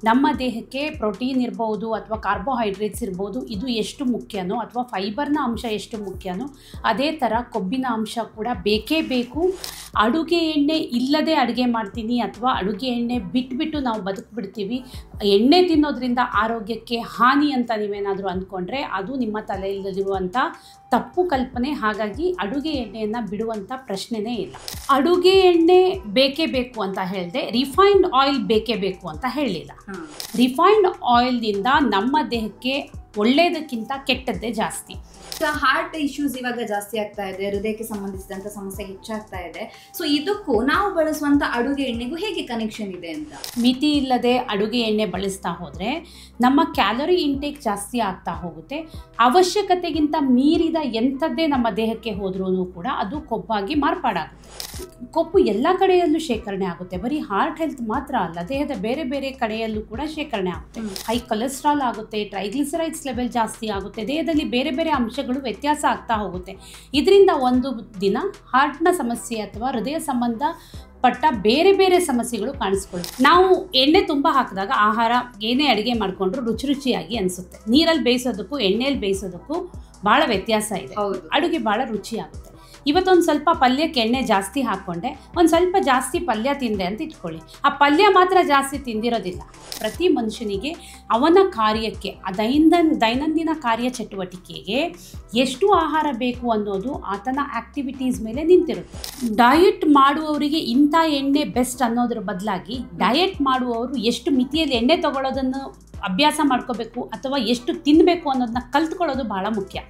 ನಮ್ಮ ದೇಹಕ್ಕೆ ಪ್ರೋಟೀನ್ ಇರ್ಬೋದು ಅಥವಾ ಕಾರ್ಬೋಹೈಡ್ರೇಟ್ಸ್ ಇರ್ಬೋದು, ಇದು ಎಷ್ಟು ಮುಖ್ಯನೋ ಅಥವಾ ಫೈಬರ್ನ ಅಂಶ ಎಷ್ಟು ಮುಖ್ಯನೋ ಅದೇ ಥರ ಕೊಬ್ಬಿನ ಅಂಶ ಕೂಡ ಬೇಕೇ ಬೇಕು. ಅಡುಗೆ ಎಣ್ಣೆ ಇಲ್ಲದೆ ಅಡುಗೆ ಮಾಡ್ತೀನಿ ಅಥವಾ ಅಡುಗೆ ಎಣ್ಣೆ ಬಿಟ್ಬಿಟ್ಟು ನಾವು ಬದುಕಿಬಿಡ್ತೀವಿ, ಎಣ್ಣೆ ತಿನ್ನೋದ್ರಿಂದ ಆರೋಗ್ಯಕ್ಕೆ ಹಾನಿ ಅಂತ ನೀವೇನಾದರೂ ಅಂದ್ಕೊಂಡ್ರೆ ಅದು ನಿಮ್ಮ ತಲೆಯಲ್ಲಿರುವಂಥ ತಪ್ಪು ಕಲ್ಪನೆ. ಹಾಗಾಗಿ ಅಡುಗೆ ಎಣ್ಣೆಯನ್ನು ಬಿಡುವಂಥ ಪ್ರಶ್ನೆನೇ ಇಲ್ಲ. ಅಡುಗೆ ಎಣ್ಣೆ ಬೇಕೇ ಬೇಕು ಅಂತ ಹೇಳಿದೆ, ರಿಫೈನ್ಡ್ ಆಯಿಲ್ ಬೇಕೇ ಬೇಕು ಅಂತ ಹೇಳಲಿಲ್ಲ. ರಿಫೈನ್ಡ್ ಆಯಿಲ್ನಿಂದ ನಮ್ಮ ದೇಹಕ್ಕೆ ಒಳ್ಳೆಯದಕ್ಕಿಂತ ಕೆಟ್ಟದ್ದೇ ಜಾಸ್ತಿ. ಹಾರ್ಟ್ ಇಶ್ಯೂಸ್ ಇವಾಗ ಜಾಸ್ತಿ ಆಗ್ತಾ ಇದೆ, ಹೃದಯಕ್ಕೆ ಸಂಬಂಧಿಸಿದಂಥ ಸಮಸ್ಯೆ ಹೆಚ್ಚಾಗ್ತಾ ಇದೆ. ಸೊ ಇದಕ್ಕೂ ನಾವು ಬಳಸುವಂಥ ಅಡುಗೆ ಎಣ್ಣೆಗೂ ಹೇಗೆ ಕನೆಕ್ಷನ್ ಇದೆ ಅಂತ? ಮಿತಿ ಇಲ್ಲದೆ ಅಡುಗೆ ಎಣ್ಣೆ ಬಳಸ್ತಾ ಹೋದರೆ ನಮ್ಮ ಕ್ಯಾಲರಿ ಇಂಟೇಕ್ ಜಾಸ್ತಿ ಆಗ್ತಾ ಹೋಗುತ್ತೆ. ಅವಶ್ಯಕತೆಗಿಂತ ಮೀರಿದ ಎಂಥದ್ದೇ ನಮ್ಮ ದೇಹಕ್ಕೆ ಹೋದ್ರೂ ಕೂಡ ಅದು ಕೊಬ್ಬಾಗಿ ಮಾರ್ಪಾಡಾಗುತ್ತೆ. ಕೊಬ್ಬು ಎಲ್ಲ ಕಡೆಯಲ್ಲೂ ಶೇಖರಣೆ ಆಗುತ್ತೆ, ಬರೀ ಹಾರ್ಟ್ ಹೆಲ್ತ್ ಮಾತ್ರ ಅಲ್ಲ, ದೇಹದ ಬೇರೆ ಬೇರೆ ಕಡೆಯಲ್ಲೂ ಕೂಡ ಶೇಖರಣೆ ಆಗುತ್ತೆ. ಹೈ ಕೊಲೆಸ್ಟ್ರಾಲ್ ಆಗುತ್ತೆ, ಟ್ರೈಗ್ಲಿಸರೈಡ್ಸ್ ಲೆವೆಲ್ ಜಾಸ್ತಿ ಆಗುತ್ತೆ, ದೇಹದಲ್ಲಿ ಬೇರೆ ಬೇರೆ ಅಂಶಗಳು ವ್ಯತ್ಯಾಸ ಆಗ್ತಾ ಹೋಗುತ್ತೆ. ಇದರಿಂದ ಒಂದು ದಿನ ಹಾರ್ಟ್ನ ಸಮಸ್ಯೆ ಅಥವಾ ಹೃದಯ ಸಂಬಂಧ ಪಟ್ಟ ಬೇರೆ ಬೇರೆ ಸಮಸ್ಯೆಗಳು ಕಾಣಿಸ್ಕೊಳ್ಳುತ್ತೆ. ನಾವು ಎಣ್ಣೆ ತುಂಬ ಹಾಕಿದಾಗ ಆಹಾರ ಏನೇ ಅಡುಗೆ ಮಾಡಿಕೊಂಡ್ರು ರುಚಿ ರುಚಿಯಾಗಿ ಅನಿಸುತ್ತೆ. ನೀರಲ್ಲಿ ಬೇಯಿಸೋದಕ್ಕೂ ಎಣ್ಣೆಯಲ್ಲಿ ಬೇಯಿಸೋದಕ್ಕೂ ಭಾಳ ವ್ಯತ್ಯಾಸ ಇದೆ. ಅಡುಗೆ ಭಾಳ ರುಚಿಯಾಗುತ್ತೆ. ಇವತ್ತೊಂದು ಸ್ವಲ್ಪ ಪಲ್ಯಕ್ಕೆ ಎಣ್ಣೆ ಜಾಸ್ತಿ ಹಾಕ್ಕೊಂಡೆ, ಒಂದು ಸ್ವಲ್ಪ ಜಾಸ್ತಿ ಪಲ್ಯ ತಿಂದೆ ಅಂತ ಇಟ್ಕೊಳ್ಳಿ, ಆ ಪಲ್ಯ ಮಾತ್ರ ಜಾಸ್ತಿ ತಿಂದಿರೋದಿಲ್ಲ. ಪ್ರತಿ ಮನುಷ್ಯನಿಗೆ ಅವನ ಕಾರ್ಯಕ್ಕೆ, ದೈನಂದಿನ ಕಾರ್ಯ ಚಟುವಟಿಕೆಗೆ ಎಷ್ಟು ಆಹಾರ ಬೇಕು ಅನ್ನೋದು ಆತನ ಆ್ಯಕ್ಟಿವಿಟೀಸ್ ಮೇಲೆ ನಿಂತಿರುತ್ತೆ. ಡಯಟ್ ಮಾಡುವವರಿಗೆ ಇಂಥ ಎಣ್ಣೆ ಬೆಸ್ಟ್ ಅನ್ನೋದ್ರ ಬದಲಾಗಿ ಡಯಟ್ ಮಾಡುವವರು ಎಷ್ಟು ಮಿತಿಯಲ್ಲಿ ಎಣ್ಣೆ ತಗೊಳ್ಳೋದನ್ನು ಅಭ್ಯಾಸ ಮಾಡ್ಕೋಬೇಕು ಅಥವಾ ಎಷ್ಟು ತಿನ್ನಬೇಕು ಅನ್ನೋದನ್ನ ಕಲ್ತ್ಕೊಳ್ಳೋದು ಭಾಳ ಮುಖ್ಯ.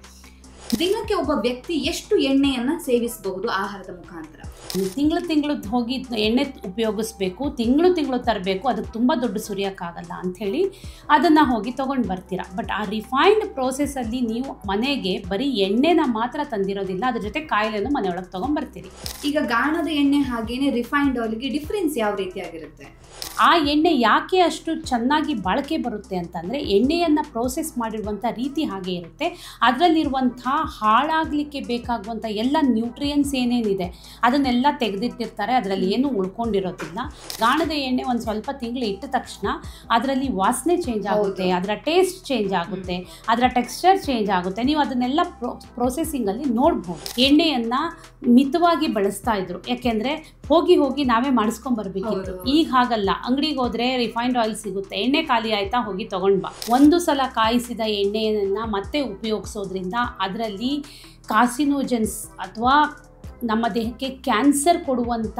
ದಿನಕ್ಕೆ ಒಬ್ಬ ವ್ಯಕ್ತಿ ಎಷ್ಟು ಎಣ್ಣೆಯನ್ನು ಸೇವಿಸಬಹುದು ಆಹಾರದ ಮುಖಾಂತರ? ತಿಂಗಳು ಹೋಗಿ ಎಣ್ಣೆ ಉಪಯೋಗಿಸ್ಬೇಕು, ತಿಂಗಳು ತರಬೇಕು, ಅದಕ್ಕೆ ತುಂಬ ದುಡ್ಡು ಸುರಿಯೋಕ್ಕಾಗಲ್ಲ ಅಂಥೇಳಿ ಅದನ್ನು ಹೋಗಿ ತೊಗೊಂಡು ಬರ್ತೀರಾ. ಬಟ್ ಆ ರಿಫೈನ್ಡ್ ಪ್ರೋಸೆಸ್ಸಲ್ಲಿ ನೀವು ಮನೆಗೆ ಬರೀ ಎಣ್ಣೆನ ಮಾತ್ರ ತಂದಿರೋದಿಲ್ಲ, ಅದ್ರ ಜೊತೆ ಕಾಯಿಲೆನೂ ಮನೆಯೊಳಗೆ ತೊಗೊಂಡ್ಬರ್ತೀರಿ. ಈಗ ಗಾಣದ ಎಣ್ಣೆ ಹಾಗೇನೆ ರಿಫೈನ್ಡ್ ಆಯಿಲ್ಗೆ ಡಿಫ್ರೆನ್ಸ್ ಯಾವ ರೀತಿಯಾಗಿರುತ್ತೆ? ಆ ಎಣ್ಣೆ ಯಾಕೆ ಅಷ್ಟು ಚೆನ್ನಾಗಿ ಬಾಳಿಕೆ ಬರುತ್ತೆ ಅಂತಂದರೆ ಎಣ್ಣೆಯನ್ನು ಪ್ರೋಸೆಸ್ ಮಾಡಿರುವಂಥ ರೀತಿ ಹಾಗೆ ಇರುತ್ತೆ. ಅದರಲ್ಲಿರುವಂಥ ಹಾಳಾಗಲಿಕ್ಕೆ ಬೇಕಾಗುವಂಥ ಎಲ್ಲ ನ್ಯೂಟ್ರಿಯನ್ಸ್ ಏನೇನಿದೆ ಅದನ್ನೆಲ್ಲ ತೆಗೆದಿಟ್ಟಿರ್ತಾರೆ, ಅದರಲ್ಲಿ ಏನೂ ಉಳ್ಕೊಂಡಿರೋದಿಲ್ಲ. ಗಾಣದ ಎಣ್ಣೆ ಒಂದು ಸ್ವಲ್ಪ ತಿಂಗಳು ಇಟ್ಟ ತಕ್ಷಣ ಅದರಲ್ಲಿ ವಾಸನೆ ಚೇಂಜ್ ಆಗುತ್ತೆ, ಅದರ ಟೇಸ್ಟ್ ಚೇಂಜ್ ಆಗುತ್ತೆ, ಅದರ ಟೆಕ್ಸ್ಚರ್ ಚೇಂಜ್ ಆಗುತ್ತೆ. ನೀವು ಅದನ್ನೆಲ್ಲ ಪ್ರೋಸೆಸಿಂಗಲ್ಲಿ ನೋಡ್ಬೋದು. ಎಣ್ಣೆಯನ್ನು ಮಿತವಾಗಿ ಬಳಸ್ತಾ ಇದ್ರು, ಯಾಕೆಂದರೆ ಹೋಗಿ ನಾವೇ ಮಾಡಿಸ್ಕೊಂಬರ್ಬೇಕಿತ್ತು. ಈಗ ಹಾಗಲ್ಲ, ಅಂಗಡಿಗೆ ಹೋದರೆ ರಿಫೈನ್ಡ್ ಆಯಿಲ್ ಸಿಗುತ್ತೆ, ಎಣ್ಣೆ ಖಾಲಿ ಆಯಿತಾ ಹೋಗಿ ತೊಗೊಂಡು ಬಾ. ಒಂದು ಸಲ ಕಾಯಿಸಿದ ಎಣ್ಣೆಯನ್ನು ಮತ್ತೆ ಉಪಯೋಗಿಸೋದ್ರಿಂದ ಅದರಲ್ಲಿ ಕಾರ್ಸಿನೋಜನ್ಸ್ ಅಥವಾ ನಮ್ಮ ದೇಹಕ್ಕೆ ಕ್ಯಾನ್ಸರ್ ಕೊಡುವಂಥ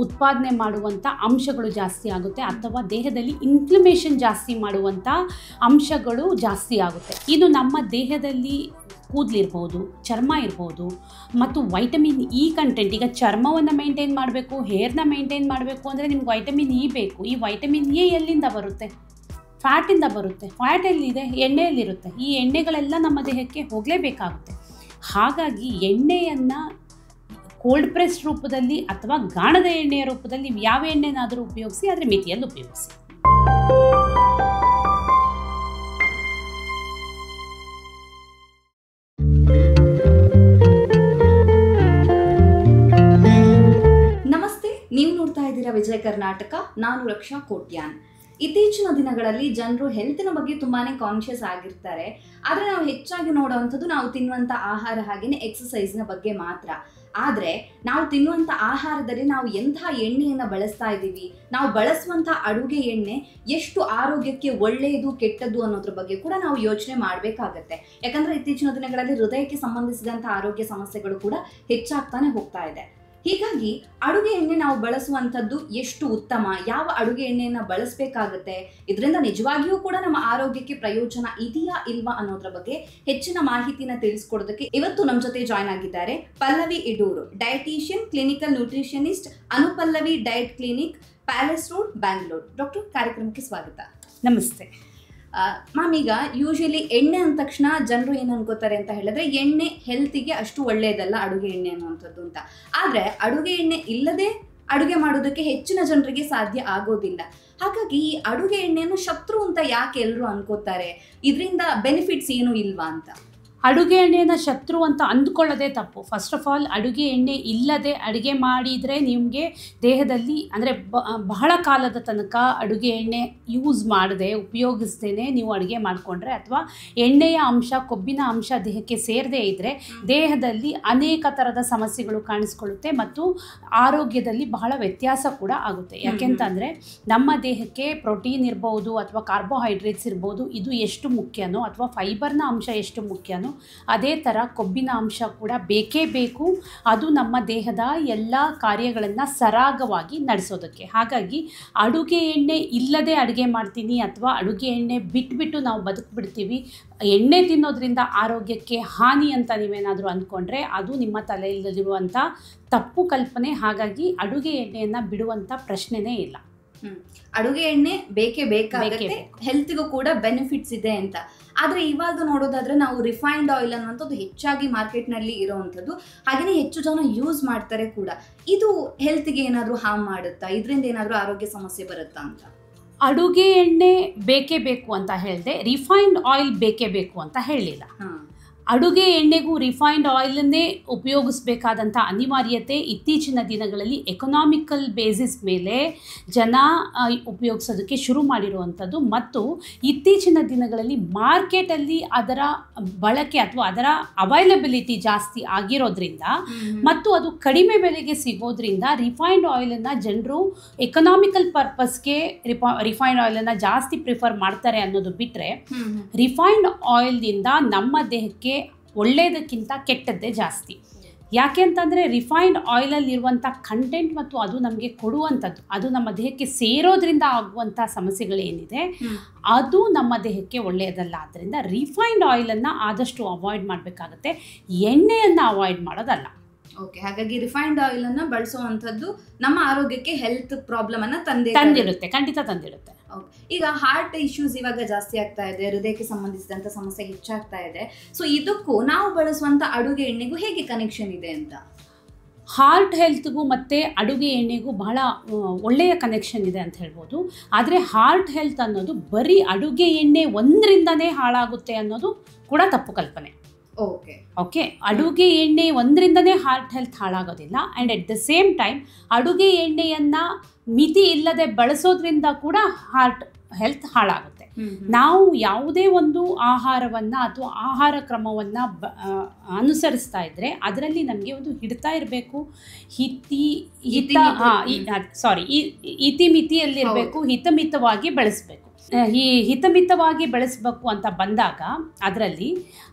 ಉತ್ಪಾದನೆ ಮಾಡುವಂಥ ಅಂಶಗಳು ಜಾಸ್ತಿ ಆಗುತ್ತೆ ಅಥವಾ ದೇಹದಲ್ಲಿ ಇನ್ಫ್ಲಮೇಷನ್ ಜಾಸ್ತಿ ಮಾಡುವಂಥ ಅಂಶಗಳು ಜಾಸ್ತಿ ಆಗುತ್ತೆ. ಇದು ನಮ್ಮ ದೇಹದಲ್ಲಿ ಕೂದಲಿರ್ಬೋದು, ಚರ್ಮ ಇರ್ಬೋದು ಮತ್ತು ವೈಟಮಿನ್ ಇ ಕಂಟೆಂಟ್. ಈಗ ಚರ್ಮವನ್ನು ಮೇಂಟೈನ್ ಮಾಡಬೇಕು, ಹೇರ್ನ ಮೇಂಟೈನ್ ಮಾಡಬೇಕು ಅಂದರೆ ನಿಮ್ಗೆ ವೈಟಮಿನ್ ಇ ಬೇಕು. ಈ ವೈಟಮಿನ್ ಎ ಎಲ್ಲಿಂದ ಬರುತ್ತೆ? ಫ್ಯಾಟಿಂದ ಬರುತ್ತೆ. ಫ್ಯಾಟ್ ಎಲ್ಲಿದೆ? ಎಣ್ಣೆಯಲ್ಲಿರುತ್ತೆ. ಈ ಎಣ್ಣೆಗಳೆಲ್ಲ ನಮ್ಮ ದೇಹಕ್ಕೆ ಹೋಗಲೇಬೇಕಾಗುತ್ತೆ. ಹಾಗಾಗಿ ಎಣ್ಣೆಯನ್ನು ಕೋಲ್ಡ್ ಪ್ರೆಸ್ ರೂಪದಲ್ಲಿ ಅಥವಾ ಗಾಣದ ಎಣ್ಣೆಯ ರೂಪದಲ್ಲಿ ಯಾವ ಎಣ್ಣೆನಾದರೂ ಉಪಯೋಗಿಸಿ, ಅದರ ಮಿತಿಯಲ್ಲಿ ಉಪಯೋಗಿಸಿ. ನಮಸ್ತೆ, ನೀವು ನೋಡ್ತಾ ಇದ್ದೀರಾ ವಿಜಯ ಕರ್ನಾಟಕ. ನಾನು ರಕ್ಷಾ ಕೋಟ್ಯಾನ್. ಇತ್ತೀಚಿನ ದಿನಗಳಲ್ಲಿ ಜನರು ಹೆಲ್ತಿನ ಬಗ್ಗೆ ತುಂಬಾನೇ ಕಾನ್ಷಿಯಸ್ ಆಗಿರ್ತಾರೆ. ಆದರೆ ನಾವು ಹೆಚ್ಚಾಗಿ ನೋಡುವಂಥದ್ದು ನಾವು ತಿನ್ನುವಂಥ ಆಹಾರ ಹಾಗೆಯೇ ಎಕ್ಸಸೈಸ್ನ ಬಗ್ಗೆ ಮಾತ್ರ. ಆದರೆ ನಾವು ತಿನ್ನುವಂಥ ಆಹಾರದಲ್ಲಿ ನಾವು ಎಂಥ ಎಣ್ಣೆಯನ್ನು ಬಳಸ್ತಾ ಇದ್ದೀವಿ, ನಾವು ಬಳಸುವಂಥ ಅಡುಗೆ ಎಣ್ಣೆ ಎಷ್ಟು ಆರೋಗ್ಯಕ್ಕೆ ಒಳ್ಳೆಯದು ಕೆಟ್ಟದ್ದು ಅನ್ನೋದ್ರ ಬಗ್ಗೆ ಕೂಡ ನಾವು ಯೋಚನೆ ಮಾಡಬೇಕಾಗತ್ತೆ. ಯಾಕಂದರೆ ಇತ್ತೀಚಿನ ದಿನಗಳಲ್ಲಿ ಹೃದಯಕ್ಕೆ ಸಂಬಂಧಿಸಿದಂಥ ಆರೋಗ್ಯ ಸಮಸ್ಯೆಗಳು ಕೂಡ ಹೆಚ್ಚಾಗ್ತಾನೆ ಹೋಗ್ತಾ ಇದೆ. ಹೀಗಾಗಿ ಅಡುಗೆ ಎಣ್ಣೆ ನಾವು ಬಳಸುವಂಥದ್ದು ಎಷ್ಟು ಉತ್ತಮ, ಯಾವ ಅಡುಗೆ ಎಣ್ಣೆಯನ್ನು ಬಳಸಬೇಕಾಗತ್ತೆ, ಇದರಿಂದ ನಿಜವಾಗಿಯೂ ಕೂಡ ನಮ್ಮ ಆರೋಗ್ಯಕ್ಕೆ ಪ್ರಯೋಜನ ಇದೆಯಾ ಇಲ್ವಾ ಅನ್ನೋದ್ರ ಬಗ್ಗೆ ಹೆಚ್ಚಿನ ಮಾಹಿತಿನ ತಿಳಿಸ್ಕೊಡೋದಕ್ಕೆ ಇವತ್ತು ನಮ್ಮ ಜೊತೆ ಜಾಯ್ನ್ ಆಗಿದ್ದಾರೆ Pallavi Iduru, dietician, clinical nutritionist, Anupallavi diet clinic, palace road, Bangalore. Doctor, ಕಾರ್ಯಕ್ರಮಕ್ಕೆ ಸ್ವಾಗತ. ನಮಸ್ತೆ ಮ್ಯಾಮ್. ಈಗ ಯೂಶಲಿ ಎಣ್ಣೆ ಅಂದ ತಕ್ಷಣ ಜನರು ಏನು ಅನ್ಕೋತಾರೆ ಅಂತ ಹೇಳಿದ್ರೆ ಎಣ್ಣೆ ಹೆಲ್ತಿಗೆ ಅಷ್ಟು ಒಳ್ಳೆಯದಲ್ಲ ಅಡುಗೆ ಎಣ್ಣೆ ಅನ್ನುವಂಥದ್ದು ಅಂತ. ಆದರೆ ಅಡುಗೆ ಎಣ್ಣೆ ಇಲ್ಲದೆ ಅಡುಗೆ ಮಾಡೋದಕ್ಕೆ ಹೆಚ್ಚಿನ ಜನರಿಗೆ ಸಾಧ್ಯ ಆಗೋದಿಲ್ಲ. ಹಾಗಾಗಿ ಈ ಅಡುಗೆ ಎಣ್ಣೆಯನ್ನು ಶತ್ರು ಅಂತ ಯಾಕೆ ಎಲ್ಲರೂ ಅನ್ಕೋತಾರೆ? ಇದರಿಂದ ಬೆನಿಫಿಟ್ಸ್ ಏನು ಇಲ್ವಾ ಅಂತ? ಅಡುಗೆ ಎಣ್ಣೆನ ಶತ್ರು ಅಂತ ಅಂದ್ಕೊಳ್ಳೋದೇ ತಪ್ಪು. ಫಸ್ಟ್ ಆಫ್ ಆಲ್ ಅಡುಗೆ ಎಣ್ಣೆ ಇಲ್ಲದೆ ಅಡುಗೆ ಮಾಡಿದರೆ ನಿಮಗೆ ದೇಹದಲ್ಲಿ ಅಂದರೆ ಬಹಳ ಕಾಲದ ತನಕ ಅಡುಗೆ ಎಣ್ಣೆ ಯೂಸ್ ಮಾಡದೆ ಉಪಯೋಗಿಸ್ದೇ ನೀವು ಅಡುಗೆ ಮಾಡಿಕೊಂಡ್ರೆ ಅಥವಾ ಎಣ್ಣೆಯ ಅಂಶ ಕೊಬ್ಬಿನ ಅಂಶ ದೇಹಕ್ಕೆ ಸೇರದೇ ಇದ್ದರೆ ದೇಹದಲ್ಲಿ ಅನೇಕ ಥರದ ಸಮಸ್ಯೆಗಳು ಕಾಣಿಸ್ಕೊಳ್ಳುತ್ತೆ ಮತ್ತು ಆರೋಗ್ಯದಲ್ಲಿ ಬಹಳ ವ್ಯತ್ಯಾಸ ಕೂಡ ಆಗುತ್ತೆ. ಯಾಕೆಂತಂದರೆ ನಮ್ಮ ದೇಹಕ್ಕೆ ಪ್ರೋಟೀನ್ ಇರ್ಬೋದು ಅಥವಾ ಕಾರ್ಬೋಹೈಡ್ರೇಟ್ಸ್ ಇರ್ಬೋದು, ಇದು ಎಷ್ಟು ಮುಖ್ಯನೋ ಅಥವಾ ಫೈಬರ್ನ ಅಂಶ ಎಷ್ಟು ಮುಖ್ಯನೋ ಅದೇ ಥರ ಕೊಬ್ಬಿನ ಅಂಶ ಕೂಡ ಬೇಕೇ ಬೇಕು. ಅದು ನಮ್ಮ ದೇಹದ ಎಲ್ಲ ಕಾರ್ಯಗಳನ್ನು ಸರಾಗವಾಗಿ ನಡೆಸೋದಕ್ಕೆ. ಹಾಗಾಗಿ ಅಡುಗೆ ಎಣ್ಣೆ ಇಲ್ಲದೆ ಅಡುಗೆ ಮಾಡ್ತೀನಿ ಅಥವಾ ಅಡುಗೆ ಎಣ್ಣೆ ಬಿಟ್ಬಿಟ್ಟು ನಾವು ಬದುಕಿಬಿಡ್ತೀವಿ, ಎಣ್ಣೆ ತಿನ್ನೋದ್ರಿಂದ ಆರೋಗ್ಯಕ್ಕೆ ಹಾನಿ ಅಂತ ನೀವೇನಾದರೂ ಅಂದ್ಕೊಂಡ್ರೆ ಅದು ನಿಮ್ಮ ತಲೆಯಲ್ಲಿರುವಂಥ ತಪ್ಪು ಕಲ್ಪನೆ. ಹಾಗಾಗಿ ಅಡುಗೆ ಎಣ್ಣೆಯನ್ನು ಬಿಡುವಂಥ ಪ್ರಶ್ನೆನೇ ಇಲ್ಲ. ಅಡುಗೆ ಎಣ್ಣೆ ಬೇಕೇ ಬೇಕಾಗುತ್ತೆ, ಹೆಲ್ತ್ಗೂ ಕೂಡ ಬೆನಿಫಿಟ್ಸ್ ಇದೆ ಅಂತ. ಆದರೆ ಇವಾಗ ನೋಡೋದಾದ್ರೆ ನಾವು ರಿಫೈನ್ಡ್ ಆಯಿಲ್ ಅನ್ನುವಂಥದ್ದು ಹೆಚ್ಚಾಗಿ ಮಾರ್ಕೆಟ್ನಲ್ಲಿ ಇರೋವಂಥದ್ದು, ಹಾಗೆಯೇ ಹೆಚ್ಚು ಜನ ಯೂಸ್ ಮಾಡ್ತಾರೆ ಕೂಡ. ಇದು ಹೆಲ್ತ್ಗೆ ಏನಾದರೂ ಹಾರ್ಮ್ ಮಾಡುತ್ತಾ? ಇದರಿಂದ ಏನಾದರೂ ಆರೋಗ್ಯ ಸಮಸ್ಯೆ ಬರುತ್ತಾ ಅಂತ? ಅಡುಗೆ ಎಣ್ಣೆ ಬೇಕೇ ಬೇಕು ಅಂತ ಹೇಳಿದೆ, ರಿಫೈನ್ಡ್ ಆಯಿಲ್ ಬೇಕೇ ಬೇಕು ಅಂತ ಹೇಳಲಿಲ್ಲ. ಅಡುಗೆ ಎಣ್ಣೆಗೂ ರಿಫೈನ್ಡ್ ಆಯಿಲನ್ನೇ ಉಪಯೋಗಿಸಬೇಕಾದಂಥ ಅನಿವಾರ್ಯತೆ ಇತ್ತೀಚಿನ ದಿನಗಳಲ್ಲಿ ಎಕನಾಮಿಕಲ್ ಬೇಸಿಸ್ ಮೇಲೆ ಜನ ಉಪಯೋಗಿಸೋದಕ್ಕೆ ಶುರು ಮಾಡಿರುವಂಥದ್ದು ಮತ್ತು ಇತ್ತೀಚಿನ ದಿನಗಳಲ್ಲಿ ಮಾರ್ಕೆಟಲ್ಲಿ ಅದರ ಬಳಕೆ ಅಥವಾ ಅದರ ಅವೈಲಬಿಲಿಟಿ ಜಾಸ್ತಿ ಆಗಿರೋದ್ರಿಂದ ಮತ್ತು ಅದು ಕಡಿಮೆ ಬೆಲೆಗೆ ಸಿಗೋದ್ರಿಂದ ರಿಫೈನ್ಡ್ ಆಯಿಲನ್ನು ಜನರು ಎಕನಾಮಿಕಲ್ ಪರ್ಪಸ್ಗೆ ರಿಫೈನ್ಡ್ ಆಯಿಲನ್ನು ಜಾಸ್ತಿ ಪ್ರಿಫರ್ ಮಾಡ್ತಾರೆ ಅನ್ನೋದು ಬಿಟ್ಟರೆ, ರಿಫೈನ್ಡ್ ಆಯಿಲ್ನಿಂದ ನಮ್ಮ ದೇಹಕ್ಕೆ ಒಳ್ಳೆಯದಕ್ಕಿಂತ ಕೆಟ್ಟದ್ದೇ ಜಾಸ್ತಿ. ಯಾಕೆ ಅಂತಂದರೆ ರಿಫೈನ್ಡ್ ಆಯಿಲಲ್ಲಿರುವಂಥ ಕಂಟೆಂಟ್ ಮತ್ತು ಅದು ನಮಗೆ ಕೊಡುವಂಥದ್ದು, ಅದು ನಮ್ಮ ದೇಹಕ್ಕೆ ಸೇರೋದ್ರಿಂದ ಆಗುವಂಥ ಸಮಸ್ಯೆಗಳೇನಿದೆ ಅದು ನಮ್ಮ ದೇಹಕ್ಕೆ ಒಳ್ಳೆಯದಲ್ಲ. ಆದ್ದರಿಂದ ರಿಫೈನ್ಡ್ ಆಯಿಲನ್ನು ಆದಷ್ಟು ಅವಾಯ್ಡ್ ಮಾಡಬೇಕಾಗತ್ತೆ, ಎಣ್ಣೆಯನ್ನು ಅವಾಯ್ಡ್ ಮಾಡೋದಲ್ಲ. ಓಕೆ, ಹಾಗಾಗಿ ರಿಫೈನ್ಡ್ ಆಯಿಲ್ ಅನ್ನು ಬಳಸುವಂಥದ್ದು ನಮ್ಮ ಆರೋಗ್ಯಕ್ಕೆ ಹೆಲ್ತ್ ಪ್ರಾಬ್ಲಮ್ ಅನ್ನ ತಂದಿರುತ್ತೆ, ಖಂಡಿತ ತಂದಿರುತ್ತೆ. ಈಗ ಹಾರ್ಟ್ ಇಶ್ಯೂಸ್ ಇವಾಗ ಜಾಸ್ತಿ ಆಗ್ತಾ ಇದೆ, ಹೃದಯಕ್ಕೆ ಸಂಬಂಧಿಸಿದಂಥ ಸಮಸ್ಯೆ ಹೆಚ್ಚಾಗ್ತಾ ಇದೆ. ಸೊ ಇದಕ್ಕೂ ನಾವು ಬಳಸುವಂಥ ಅಡುಗೆ ಎಣ್ಣೆಗೂ ಹೇಗೆ ಕನೆಕ್ಷನ್ ಇದೆ ಅಂತ? ಹಾರ್ಟ್ ಹೆಲ್ತ್ಗೂ ಮತ್ತು ಅಡುಗೆ ಎಣ್ಣೆಗೂ ಬಹಳ ಒಳ್ಳೆಯ ಕನೆಕ್ಷನ್ ಇದೆ ಅಂತ ಹೇಳ್ಬೋದು. ಆದರೆ ಹಾರ್ಟ್ ಹೆಲ್ತ್ ಅನ್ನೋದು ಬರೀ ಅಡುಗೆ ಎಣ್ಣೆ ಒಂದರಿಂದನೇ ಹಾಳಾಗುತ್ತೆ ಅನ್ನೋದು ಕೂಡ ತಪ್ಪು ಕಲ್ಪನೆ. ಓಕೆ, ಅಡುಗೆ ಎಣ್ಣೆ ಒಂದರಿಂದನೇ ಹಾರ್ಟ್ ಹೆಲ್ತ್ ಹಾಳಾಗೋದಿಲ್ಲ. And at the same time ಅಡುಗೆ ಎಣ್ಣೆಯನ್ನು ಮಿತಿ ಇಲ್ಲದೆ ಬಳಸೋದ್ರಿಂದ ಕೂಡ ಹಾರ್ಟ್ ಹೆಲ್ತ್ ಹಾಳಾಗುತ್ತೆ. ನಾವು ಯಾವುದೇ ಒಂದು ಆಹಾರವನ್ನು ಅಥವಾ ಆಹಾರ ಕ್ರಮವನ್ನು ಅನುಸರಿಸ್ತಾ ಇದ್ದರೆ ಅದರಲ್ಲಿ ನಮಗೆ ಒಂದು ಹಿಡ್ತಾ ಇರಬೇಕು, ಇತಿಮಿತಿಯಲ್ಲಿರಬೇಕು, ಹಿತಮಿತವಾಗಿ ಬೆಳೆಸಬೇಕು. ಈ ಹಿತಮಿತವಾಗಿ ಬೆಳೆಸಬೇಕು ಅಂತ ಬಂದಾಗ ಅದರಲ್ಲಿ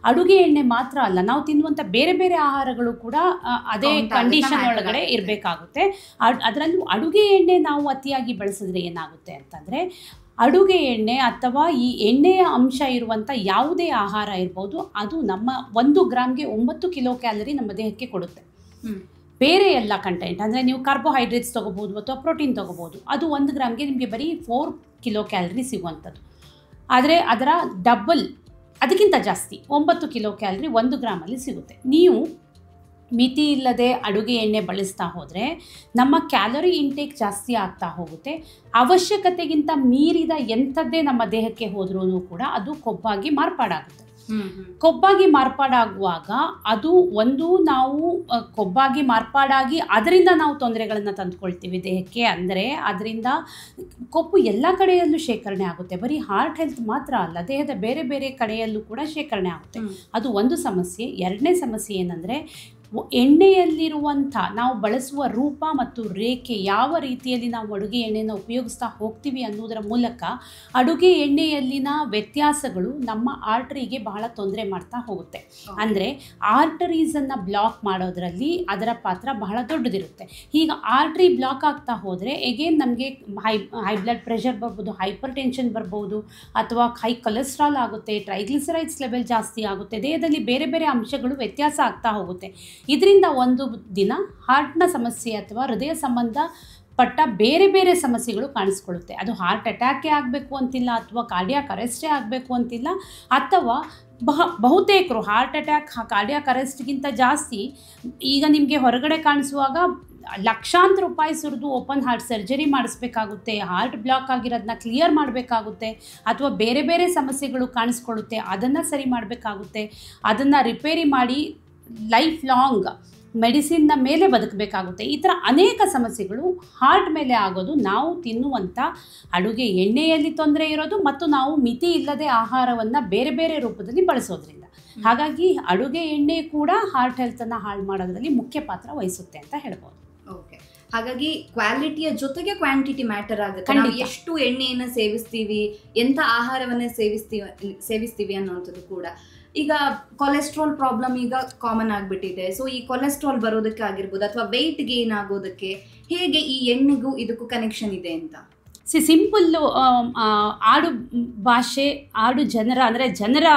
ಅಡುಗೆ ಎಣ್ಣೆ ಮಾತ್ರ ಅಲ್ಲ, ನಾವು ತಿನ್ನುವಂಥ ಬೇರೆ ಬೇರೆ ಆಹಾರಗಳು ಕೂಡ ಅದೇ ಕಂಡೀಷನ್ ಒಳಗಡೆ ಇರಬೇಕಾಗುತ್ತೆ. ಅದರಲ್ಲೂ ಅಡುಗೆ ಎಣ್ಣೆ ನಾವು ಅತಿಯಾಗಿ ಬಳಸಿದ್ರೆ ಏನಾಗುತ್ತೆ ಅಂತಂದರೆ, ಅಡುಗೆ ಎಣ್ಣೆ ಅಥವಾ ಈ ಎಣ್ಣೆಯ ಅಂಶ ಇರುವಂಥ ಯಾವುದೇ ಆಹಾರ ಇರ್ಬೋದು ಅದು ನಮ್ಮ 1 ಗ್ರಾಮ್ಗೆ 9 ಕಿಲೋ ಕ್ಯಾಲರಿ ನಮ್ಮ ದೇಹಕ್ಕೆ ಕೊಡುತ್ತೆ. ಬೇರೆ ಎಲ್ಲ ಕಂಟೆಂಟ್ ಅಂದರೆ ನೀವು ಕಾರ್ಬೋಹೈಡ್ರೇಟ್ಸ್ ತೊಗೋಬೋದು ಅಥವಾ ಪ್ರೋಟೀನ್ ತೊಗೋಬೋದು, ಅದು 1 ಗ್ರಾಮ್ಗೆ ನಿಮಗೆ ಬರೀ 4 ಕಿಲೋ ಕ್ಯಾಲರಿ ಸಿಗುವಂಥದ್ದು. ಆದರೆ ಅದರ ಡಬಲ್, ಅದಕ್ಕಿಂತ ಜಾಸ್ತಿ 9 ಕಿಲೋ ಕ್ಯಾಲರಿ 1 ಗ್ರಾಮಲ್ಲಿ ಸಿಗುತ್ತೆ. ನೀವು ಮಿತಿ ಇಲ್ಲದೆ ಅಡುಗೆ ಎಣ್ಣೆ ಬಳಸ್ತಾ ಹೋದರೆ ನಮ್ಮ ಕ್ಯಾಲರಿ ಇಂಟೇಕ್ ಜಾಸ್ತಿ ಆಗ್ತಾ ಹೋಗುತ್ತೆ. ಅವಶ್ಯಕತೆಗಿಂತ ಮೀರಿದ ಎಂಥದ್ದೇ ನಮ್ಮ ದೇಹಕ್ಕೆ ಹೋದ್ರೂ ಕೂಡ ಅದು ಕೊಬ್ಬಾಗಿ ಮಾರ್ಪಾಡಾಗುತ್ತೆ. ಕೊಬ್ಬಾಗಿ ಮಾರ್ಪಾಡಾಗುವಾಗ ಅದು ಒಂದು ನಾವು ಕೊಬ್ಬಾಗಿ ಮಾರ್ಪಾಡಾಗಿ ಅದರಿಂದ ನಾವು ತೊಂದರೆಗಳನ್ನು ತಂದುಕೊಳ್ತೀವಿ ದೇಹಕ್ಕೆ. ಅಂದರೆ ಅದರಿಂದ ಕೊಬ್ಬು ಎಲ್ಲ ಕಡೆಯಲ್ಲೂ ಶೇಖರಣೆ ಆಗುತ್ತೆ, ಬರೀ ಹಾರ್ಟ್ ಹೆಲ್ತ್ ಮಾತ್ರ ಅಲ್ಲ, ದೇಹದ ಬೇರೆ ಬೇರೆ ಕಡೆಯಲ್ಲೂ ಕೂಡ ಶೇಖರಣೆ ಆಗುತ್ತೆ. ಅದು ಒಂದು ಸಮಸ್ಯೆ. ಎರಡನೇ ಸಮಸ್ಯೆ ಏನಂದರೆ, ಎಣ್ಣೆಯಲ್ಲಿರುವಂಥ ನಾವು ಬಳಸುವ ರೂಪ ಮತ್ತು ರೇಖೆ, ಯಾವ ರೀತಿಯಲ್ಲಿ ನಾವು ಅಡುಗೆ ಎಣ್ಣೆಯನ್ನು ಉಪಯೋಗಿಸ್ತಾ ಹೋಗ್ತೀವಿ ಅನ್ನೋದರ ಮೂಲಕ ಅಡುಗೆ ಎಣ್ಣೆಯಲ್ಲಿನ ವ್ಯತ್ಯಾಸಗಳು ನಮ್ಮ ಆರ್ಟರಿಗೆ ಬಹಳ ತೊಂದರೆ ಮಾಡ್ತಾ ಹೋಗುತ್ತೆ. ಅಂದರೆ ಆರ್ಟರೀಸನ್ನು ಬ್ಲಾಕ್ ಮಾಡೋದರಲ್ಲಿ ಅದರ ಪಾತ್ರ ಬಹಳ ದೊಡ್ಡದಿರುತ್ತೆ. ಈಗ ಆರ್ಟ್ರಿ ಬ್ಲಾಕ್ ಆಗ್ತಾ ಹೋದರೆ ಎಗೇನ್ ನಮಗೆ ಹೈ ಬ್ಲಡ್ ಪ್ರೆಷರ್ ಬರ್ಬೋದು, ಹೈಪರ್ ಟೆನ್ಷನ್ ಬರ್ಬೋದು, ಅಥವಾ ಹೈ ಕೊಲೆಸ್ಟ್ರಾಲ್ ಆಗುತ್ತೆ, ಟ್ರೈಗ್ಲಿಸರೈಡ್ಸ್ ಲೆವೆಲ್ ಜಾಸ್ತಿ ಆಗುತ್ತೆ, ದೇಹದಲ್ಲಿ ಬೇರೆ ಬೇರೆ ಅಂಶಗಳು ವ್ಯತ್ಯಾಸ ಆಗ್ತಾ ಹೋಗುತ್ತೆ. ಇದರಿಂದ ಒಂದು ದಿನ ಹಾರ್ಟ್ನ ಸಮಸ್ಯೆ ಅಥವಾ ಹೃದಯ ಸಂಬಂಧಪಟ್ಟ ಬೇರೆ ಬೇರೆ ಸಮಸ್ಯೆಗಳು ಕಾಣಿಸ್ಕೊಳ್ಳುತ್ತೆ. ಅದು ಹಾರ್ಟ್ ಅಟ್ಯಾಕೇ ಆಗಬೇಕು ಅಂತಿಲ್ಲ, ಅಥವಾ ಕಾರ್ಡಿಯಾಕ್ ಅರೆಸ್ಟೇ ಆಗಬೇಕು ಅಂತಿಲ್ಲ, ಅಥವಾ ಬಹುತೇಕರು ಹಾರ್ಟ್ ಅಟ್ಯಾಕ್ ಕಾರ್ಡಿಯಾಕ್ ಅರೆಸ್ಟ್ಗಿಂತ ಜಾಸ್ತಿ ಈಗ ನಿಮಗೆ ಹೊರಗಡೆ ಕಾಣಿಸುವಾಗ ಲಕ್ಷಾಂತರ ರೂಪಾಯಿ ಸುರಿದು ಓಪನ್ ಹಾರ್ಟ್ ಸರ್ಜರಿ ಮಾಡಿಸ್ಬೇಕಾಗುತ್ತೆ, ಹಾರ್ಟ್ ಬ್ಲಾಕ್ ಆಗಿರೋದನ್ನ ಕ್ಲಿಯರ್ ಮಾಡಬೇಕಾಗುತ್ತೆ, ಅಥವಾ ಬೇರೆ ಬೇರೆ ಸಮಸ್ಯೆಗಳು ಕಾಣಿಸ್ಕೊಳ್ಳುತ್ತೆ ಅದನ್ನು ಸರಿ ಮಾಡಬೇಕಾಗುತ್ತೆ, ಅದನ್ನು ರಿಪೇರಿ ಮಾಡಿ ಲೈಫ್ ಲಾಂಗ್ ಮೆಡಿಸಿನ್ನ ಮೇಲೆ ಬದುಕಬೇಕಾಗುತ್ತೆ. ಈ ಥರ ಅನೇಕ ಸಮಸ್ಯೆಗಳು ಹಾರ್ಟ್ ಮೇಲೆ ಆಗೋದು ನಾವು ತಿನ್ನುವಂಥ ಅಡುಗೆ ಎಣ್ಣೆಯಲ್ಲಿ ತೊಂದರೆ ಇರೋದು ಮತ್ತು ನಾವು ಮಿತಿ ಇಲ್ಲದೆ ಆಹಾರವನ್ನು ಬೇರೆ ಬೇರೆ ರೂಪದಲ್ಲಿ ಬಳಸೋದ್ರಿಂದ. ಹಾಗಾಗಿ ಅಡುಗೆ ಎಣ್ಣೆ ಕೂಡ ಹಾರ್ಟ್ ಹೆಲ್ತನ್ನು ಹಾಳು ಮಾಡೋದ್ರಲ್ಲಿ ಮುಖ್ಯ ಪಾತ್ರ ವಹಿಸುತ್ತೆ ಅಂತ ಹೇಳ್ಬೋದು. ಓಕೆ, ಹಾಗಾಗಿ ಕ್ವಾಲಿಟಿಯ ಜೊತೆಗೆ ಕ್ವಾಂಟಿಟಿ ಮ್ಯಾಟರ್ ಆಗುತ್ತೆ. ನಾವು ಎಷ್ಟು ಎಣ್ಣೆಯನ್ನು ಸೇವಿಸ್ತೀವಿ, ಎಂಥ ಆಹಾರವನ್ನು ಸೇವಿಸ್ತೀವಿ ಅನ್ನೋಂಥದ್ದು ಕೂಡ. ಈಗ ಕೊಲೆಸ್ಟ್ರಾಲ್ ಪ್ರಾಬ್ಲಮ್ ಈಗ ಕಾಮನ್ ಆಗಿಬಿಟ್ಟಿದೆ. ಸೊ ಈ ಕೊಲೆಸ್ಟ್ರಾಲ್ ಬರೋದಕ್ಕೆ ಆಗಿರ್ಬೋದು ಅಥವಾ ವೆಯ್ಟ್ ಗೇನ್ ಆಗೋದಕ್ಕೆ ಹೇಗೆ ಈ ಎಣ್ಣೆಗೂ ಇದಕ್ಕೂ ಕನೆಕ್ಷನ್ ಇದೆ ಅಂತ? ಸಿಂಪಲ್ಲು ಆಡು ಭಾಷೆ, ಆಡು ಜನರ ಅಂದರೆ ಜನರ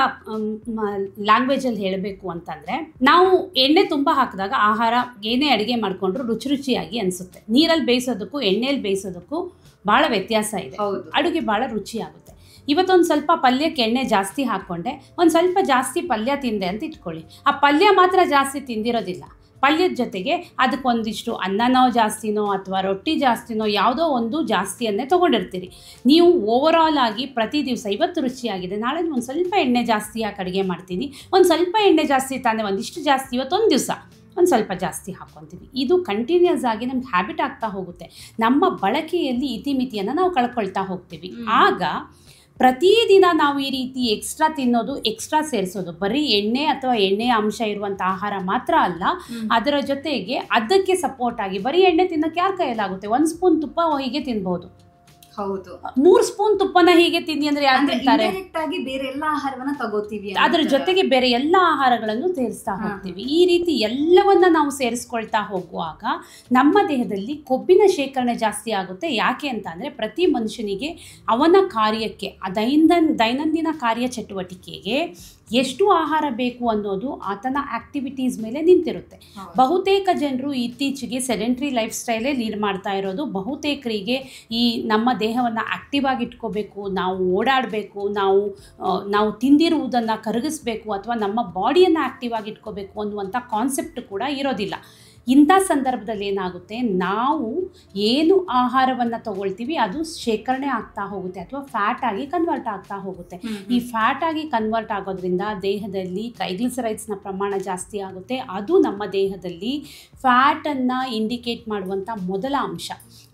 ಲ್ಯಾಂಗ್ವೇಜಲ್ಲಿ ಹೇಳಬೇಕು ಅಂತಂದರೆ, ನಾವು ಎಣ್ಣೆ ತುಂಬ ಹಾಕಿದಾಗ ಆಹಾರ ಏನೇ ಅಡುಗೆ ಮಾಡಿಕೊಂಡ್ರು ರುಚಿಯಾಗಿ ಅನಿಸುತ್ತೆ. ನೀರಲ್ಲಿ ಬೇಯಿಸೋದಕ್ಕೂ ಎಣ್ಣೆಯಲ್ಲಿ ಬೇಯಿಸೋದಕ್ಕೂ ಭಾಳ ವ್ಯತ್ಯಾಸ ಇದೆ. ಅಡುಗೆ ಭಾಳ ರುಚಿಯಾಗುತ್ತೆ. ಇವತ್ತೊಂದು ಸ್ವಲ್ಪ ಪಲ್ಯಕ್ಕೆ ಎಣ್ಣೆ ಜಾಸ್ತಿ ಹಾಕ್ಕೊಂಡೆ, ಒಂದು ಸ್ವಲ್ಪ ಜಾಸ್ತಿ ಪಲ್ಯ ತಿಂದೆ ಅಂತ ಇಟ್ಕೊಳ್ಳಿ. ಆ ಪಲ್ಯ ಮಾತ್ರ ಜಾಸ್ತಿ ತಿಂದಿರೋದಿಲ್ಲ, ಪಲ್ಯದ ಜೊತೆಗೆ ಅದಕ್ಕೊಂದಿಷ್ಟು ಅನ್ನನೋ ಜಾಸ್ತಿನೋ ಅಥವಾ ರೊಟ್ಟಿ ಜಾಸ್ತಿನೋ ಯಾವುದೋ ಒಂದು ಜಾಸ್ತಿಯನ್ನೇ ತೊಗೊಂಡಿರ್ತೀರಿ. ನೀವು ಓವರಾಲ್ ಆಗಿ ಪ್ರತಿ ದಿವಸ ಇವತ್ತು ರುಚಿಯಾಗಿದೆ, ನಾಳೆ ಒಂದು ಸ್ವಲ್ಪ ಎಣ್ಣೆ ಜಾಸ್ತಿ ಹಾಕಿ ಅಡುಗೆ ಮಾಡ್ತೀನಿ, ಒಂದು ಸ್ವಲ್ಪ ಎಣ್ಣೆ ಜಾಸ್ತಿ ತಾನೆ ಒಂದಿಷ್ಟು ಜಾಸ್ತಿ ಇವತ್ತೊಂದು ದಿವಸ ಒಂದು ಸ್ವಲ್ಪ ಜಾಸ್ತಿ ಹಾಕ್ಕೊತೀವಿ. ಇದು ಕಂಟಿನ್ಯೂಸ್ ಆಗಿ ನಮ್ಗೆ ಹ್ಯಾಬಿಟ್ ಆಗ್ತಾ ಹೋಗುತ್ತೆ. ನಮ್ಮ ಬಳಕೆಯಲ್ಲಿ ಇತಿಮಿತಿಯನ್ನು ನಾವು ಕಳ್ಕೊಳ್ತಾ ಹೋಗ್ತೀವಿ. ಆಗ ಪ್ರತಿದಿನ ನಾವು ಈ ರೀತಿ ಎಕ್ಸ್ಟ್ರಾ ತಿನ್ನೋದು, ಎಕ್ಸ್ಟ್ರಾ ಸೇರಿಸೋದು, ಬರೀ ಎಣ್ಣೆ ಅಥವಾ ಎಣ್ಣೆಯ ಅಂಶ ಇರುವಂಥ ಆಹಾರ ಮಾತ್ರ ಅಲ್ಲ, ಅದರ ಜೊತೆಗೆ ಅದಕ್ಕೆ ಸಪೋರ್ಟ್ ಆಗಿ ಬರೀ ಎಣ್ಣೆ ತಿನ್ನೋಕ್ಕೆ ಯಾರ ಕೈಯಲ್ಲಾಗುತ್ತೆ? 1 ಸ್ಪೂನ್ ತುಪ್ಪ ಹೀಗೆ ತಿನ್ಬೋದು. ಹೌದು, 3 ಸ್ಪೂನ್ ತುಪ್ಪನ ಹೀಗೆ ತಿನ್ನಿ ಅಂದ್ರೆ ಯಾರು ತಿಂತಾರೆ? ಬೇರೆ ಎಲ್ಲ ಆಹಾರವನ್ನ ತಗೋತೀವಿ, ಅದ್ರ ಜೊತೆಗೆ ಬೇರೆ ಎಲ್ಲ ಆಹಾರಗಳನ್ನು ಸೇರಿಸ್ತಾ ಹೋಗ್ತೀವಿ. ಈ ರೀತಿ ಎಲ್ಲವನ್ನ ನಾವು ಸೇರಿಸ್ಕೊಳ್ತಾ ಹೋಗುವಾಗ ನಮ್ಮ ದೇಹದಲ್ಲಿ ಕೊಬ್ಬಿನ ಶೇಖರಣೆ ಜಾಸ್ತಿ ಆಗುತ್ತೆ. ಯಾಕೆ ಅಂತ ಅಂದರೆ, ಪ್ರತಿ ಮನುಷ್ಯನಿಗೆ ಅವನ ಕಾರ್ಯಕ್ಕೆ, ದೈನಂದಿನ ಕಾರ್ಯ ಚಟುವಟಿಕೆಗೆ ಎಷ್ಟು ಆಹಾರ ಬೇಕು ಅನ್ನೋದು ಆತನ ಆಕ್ಟಿವಿಟೀಸ್ ಮೇಲೆ ನಿಂತಿರುತ್ತೆ. ಬಹುತೇಕ ಜನರು ಇತ್ತೀಚೆಗೆ ಸೆಡೆಂಟ್ರಿ ಲೈಫ್ ಸ್ಟೈಲೇ ಲೀಡ್ ಮಾಡ್ತಾ ಇರೋದು. ಬಹುತೇಕರಿಗೆ ಈ ನಮ್ಮ ದೇಹವನ್ನು ಆಕ್ಟಿವ್ ಆಗಿ ಇಟ್ಕೋಬೇಕು, ನಾವು ಓಡಾಡಬೇಕು, ನಾವು ತಿಂದಿರುವುದನ್ನು ಕರಗಿಸ್ಬೇಕು ಅಥವಾ ನಮ್ಮ ಬಾಡಿಯನ್ನು ಆಕ್ಟಿವ್ ಆಗಿ ಇಟ್ಕೋಬೇಕು ಅನ್ನುವಂಥ ಕಾನ್ಸೆಪ್ಟ್ ಕೂಡ ಇರೋದಿಲ್ಲ. ಇಂಥ ಸಂದರ್ಭದಲ್ಲಿ ಏನಾಗುತ್ತೆ, ನಾವು ಏನು ಆಹಾರವನ್ನು ತಗೊಳ್ತೀವಿ ಅದು ಶೇಖರಣೆ ಆಗ್ತಾ ಹೋಗುತ್ತೆ ಅಥವಾ ಫ್ಯಾಟ್ ಆಗಿ ಕನ್ವರ್ಟ್ ಆಗ್ತಾ ಹೋಗುತ್ತೆ. ಈ ಫ್ಯಾಟ್ ಆಗಿ ಕನ್ವರ್ಟ್ ಆಗೋದ್ರಿಂದ ದೇಹದಲ್ಲಿ ಟ್ರೈಗ್ಲಿಸರೈಡ್ಸ್ನ ಪ್ರಮಾಣ ಜಾಸ್ತಿ ಆಗುತ್ತೆ. ಅದು ನಮ್ಮ ದೇಹದಲ್ಲಿ ಫ್ಯಾಟನ್ನು ಇಂಡಿಕೇಟ್ ಮಾಡುವಂಥ ಮೊದಲ ಅಂಶ.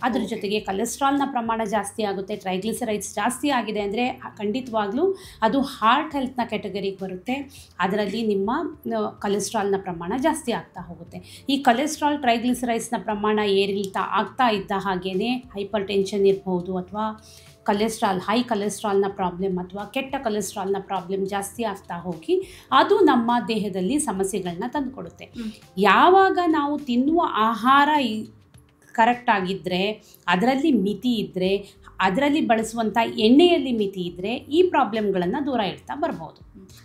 ಅದ್ರ ಜೊತೆಗೆ ಕೊಲೆಸ್ಟ್ರಾಲ್ನ ಪ್ರಮಾಣ ಜಾಸ್ತಿ ಆಗುತ್ತೆ. ಟ್ರೈಗ್ಲಿಸರೈಡ್ಸ್ ಜಾಸ್ತಿ ಆಗಿದೆ ಅಂದರೆ ಖಂಡಿತವಾಗ್ಲೂ ಅದು ಹಾರ್ಟ್ ಹೆಲ್ತ್ನ ಕ್ಯಾಟಗರಿಗೆ ಬರುತ್ತೆ. ಅದರಲ್ಲಿ ನಿಮ್ಮ ಕೊಲೆಸ್ಟ್ರಾಲ್ನ ಪ್ರಮಾಣ ಜಾಸ್ತಿ ಆಗ್ತಾ ಹೋಗುತ್ತೆ. ಈ ಕೊಲೆಸ್ಟ್ರಾಲ್ ಟ್ರೈಗ್ಲಿಸರೈಡ್ಸ್ನ ಪ್ರಮಾಣ ಏರಿಳ್ತಾ ಆಗ್ತಾ ಇದ್ದ ಹಾಗೇ ಹೈಪರ್ ಟೆನ್ಷನ್ ಇರ್ಬೋದು, ಅಥವಾ ಹೈ ಕೊಲೆಸ್ಟ್ರಾಲ್ನ ಪ್ರಾಬ್ಲಮ್ ಅಥವಾ ಕೆಟ್ಟ ಕೊಲೆಸ್ಟ್ರಾಲ್ನ ಪ್ರಾಬ್ಲಮ್ ಜಾಸ್ತಿ ಆಗ್ತಾ ಹೋಗಿ ಅದು ನಮ್ಮ ದೇಹದಲ್ಲಿ ಸಮಸ್ಯೆಗಳನ್ನ ತಂದುಕೊಡುತ್ತೆ. ಯಾವಾಗ ನಾವು ತಿನ್ನುವ ಆಹಾರ ಕರೆಕ್ಟ್ ಆಗಿದ್ದರೆ, ಅದರಲ್ಲಿ ಮಿತಿ ಇದ್ದರೆ, ಅದರಲ್ಲಿ ಬಳಸುವಂಥ ಎಣ್ಣೆಯಲ್ಲಿ ಮಿತಿ ಇದ್ದರೆ ಈ ಪ್ರಾಬ್ಲಮ್ಗಳನ್ನು ದೂರ ಇಡ್ತಾ ಬರ್ಬೋದು.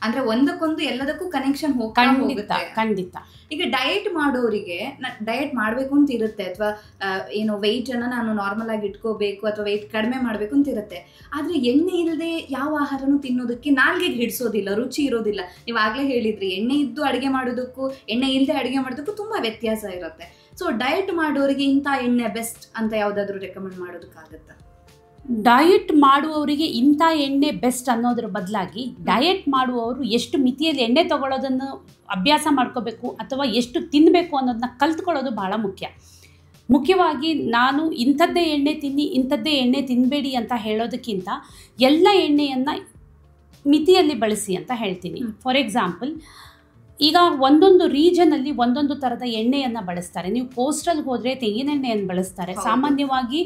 ಅಂದರೆ ಒಂದಕ್ಕೊಂದು ಎಲ್ಲದಕ್ಕೂ ಕನೆಕ್ಷನ್ ಖಂಡಿತ. ಈಗ ಡಯಟ್ ಮಾಡೋರಿಗೆ ಡಯಟ್ ಮಾಡಬೇಕು ಅಂತ ಇರುತ್ತೆ, ಅಥವಾ ಏನೋ ವೆಯ್ಟನ್ನು ನಾನು ನಾರ್ಮಲ್ ಆಗಿ ಇಟ್ಕೋಬೇಕು ಅಥವಾ ವೆಯ್ಟ್ ಕಡಿಮೆ ಮಾಡಬೇಕು ಅಂತ ಇರುತ್ತೆ. ಆದರೆ ಎಣ್ಣೆ ಇಲ್ಲದೆ ಯಾವ ಆಹಾರನೂ ತಿನ್ನೋದಕ್ಕೆ ನಾಲ್ಗೆಗೆ ಹಿಡಿಸೋದಿಲ್ಲ, ರುಚಿ ಇರೋದಿಲ್ಲ. ನೀವು ಆಗಲೇ ಹೇಳಿದ್ರಿ, ಎಣ್ಣೆ ಇದ್ದು ಅಡುಗೆ ಮಾಡೋದಕ್ಕೂ ಎಣ್ಣೆ ಇಲ್ಲದೆ ಅಡುಗೆ ಮಾಡೋದಕ್ಕೂ ತುಂಬ ವ್ಯತ್ಯಾಸ ಇರುತ್ತೆ. ಸೊ ಡಯಟ್ ಮಾಡೋರಿಗೆ ಇಂಥ ಎಣ್ಣೆ ಬೆಸ್ಟ್ ಅಂತ ಯಾವುದಾದ್ರೂ ರೆಕಮೆಂಡ್ ಮಾಡೋದಕ್ಕಾಗತ್ತಾ? ಡಯಟ್ ಮಾಡುವವರಿಗೆ ಇಂಥ ಎಣ್ಣೆ ಬೆಸ್ಟ್ ಅನ್ನೋದ್ರ ಬದಲಾಗಿ ಡಯಟ್ ಮಾಡುವವರು ಎಷ್ಟು ಮಿತಿಯಲ್ಲಿ ಎಣ್ಣೆ ತಗೊಳ್ಳೋದನ್ನು ಅಭ್ಯಾಸ ಮಾಡ್ಕೋಬೇಕು ಅಥವಾ ಎಷ್ಟು ತಿನ್ನಬೇಕು ಅನ್ನೋದನ್ನ ಕಲ್ತ್ಕೊಳ್ಳೋದು ಭಾಳ ಮುಖ್ಯವಾಗಿ ನಾನು ಇಂಥದ್ದೇ ಎಣ್ಣೆ ತಿನ್ನಿ, ಇಂಥದ್ದೇ ಎಣ್ಣೆ ತಿನ್ನಬೇಡಿ ಅಂತ ಹೇಳೋದಕ್ಕಿಂತ ಎಲ್ಲ ಎಣ್ಣೆಯನ್ನು ಮಿತಿಯಲ್ಲಿ ಬಳಸಿ ಅಂತ ಹೇಳ್ತೀನಿ. ಫಾರ್ ಎಕ್ಸಾಂಪಲ್, ಈಗ ಒಂದೊಂದು ರೀಜನಲ್ಲಿ ಒಂದೊಂದು ಥರದ ಎಣ್ಣೆಯನ್ನು ಬಳಸ್ತಾರೆ. ನೀವು ಕೋಸ್ಟಲ್ಲಿ ಹೋದರೆ ತೆಂಗಿನೆಣ್ಣೆಯನ್ನು ಬಳಸ್ತಾರೆ. ಸಾಮಾನ್ಯವಾಗಿ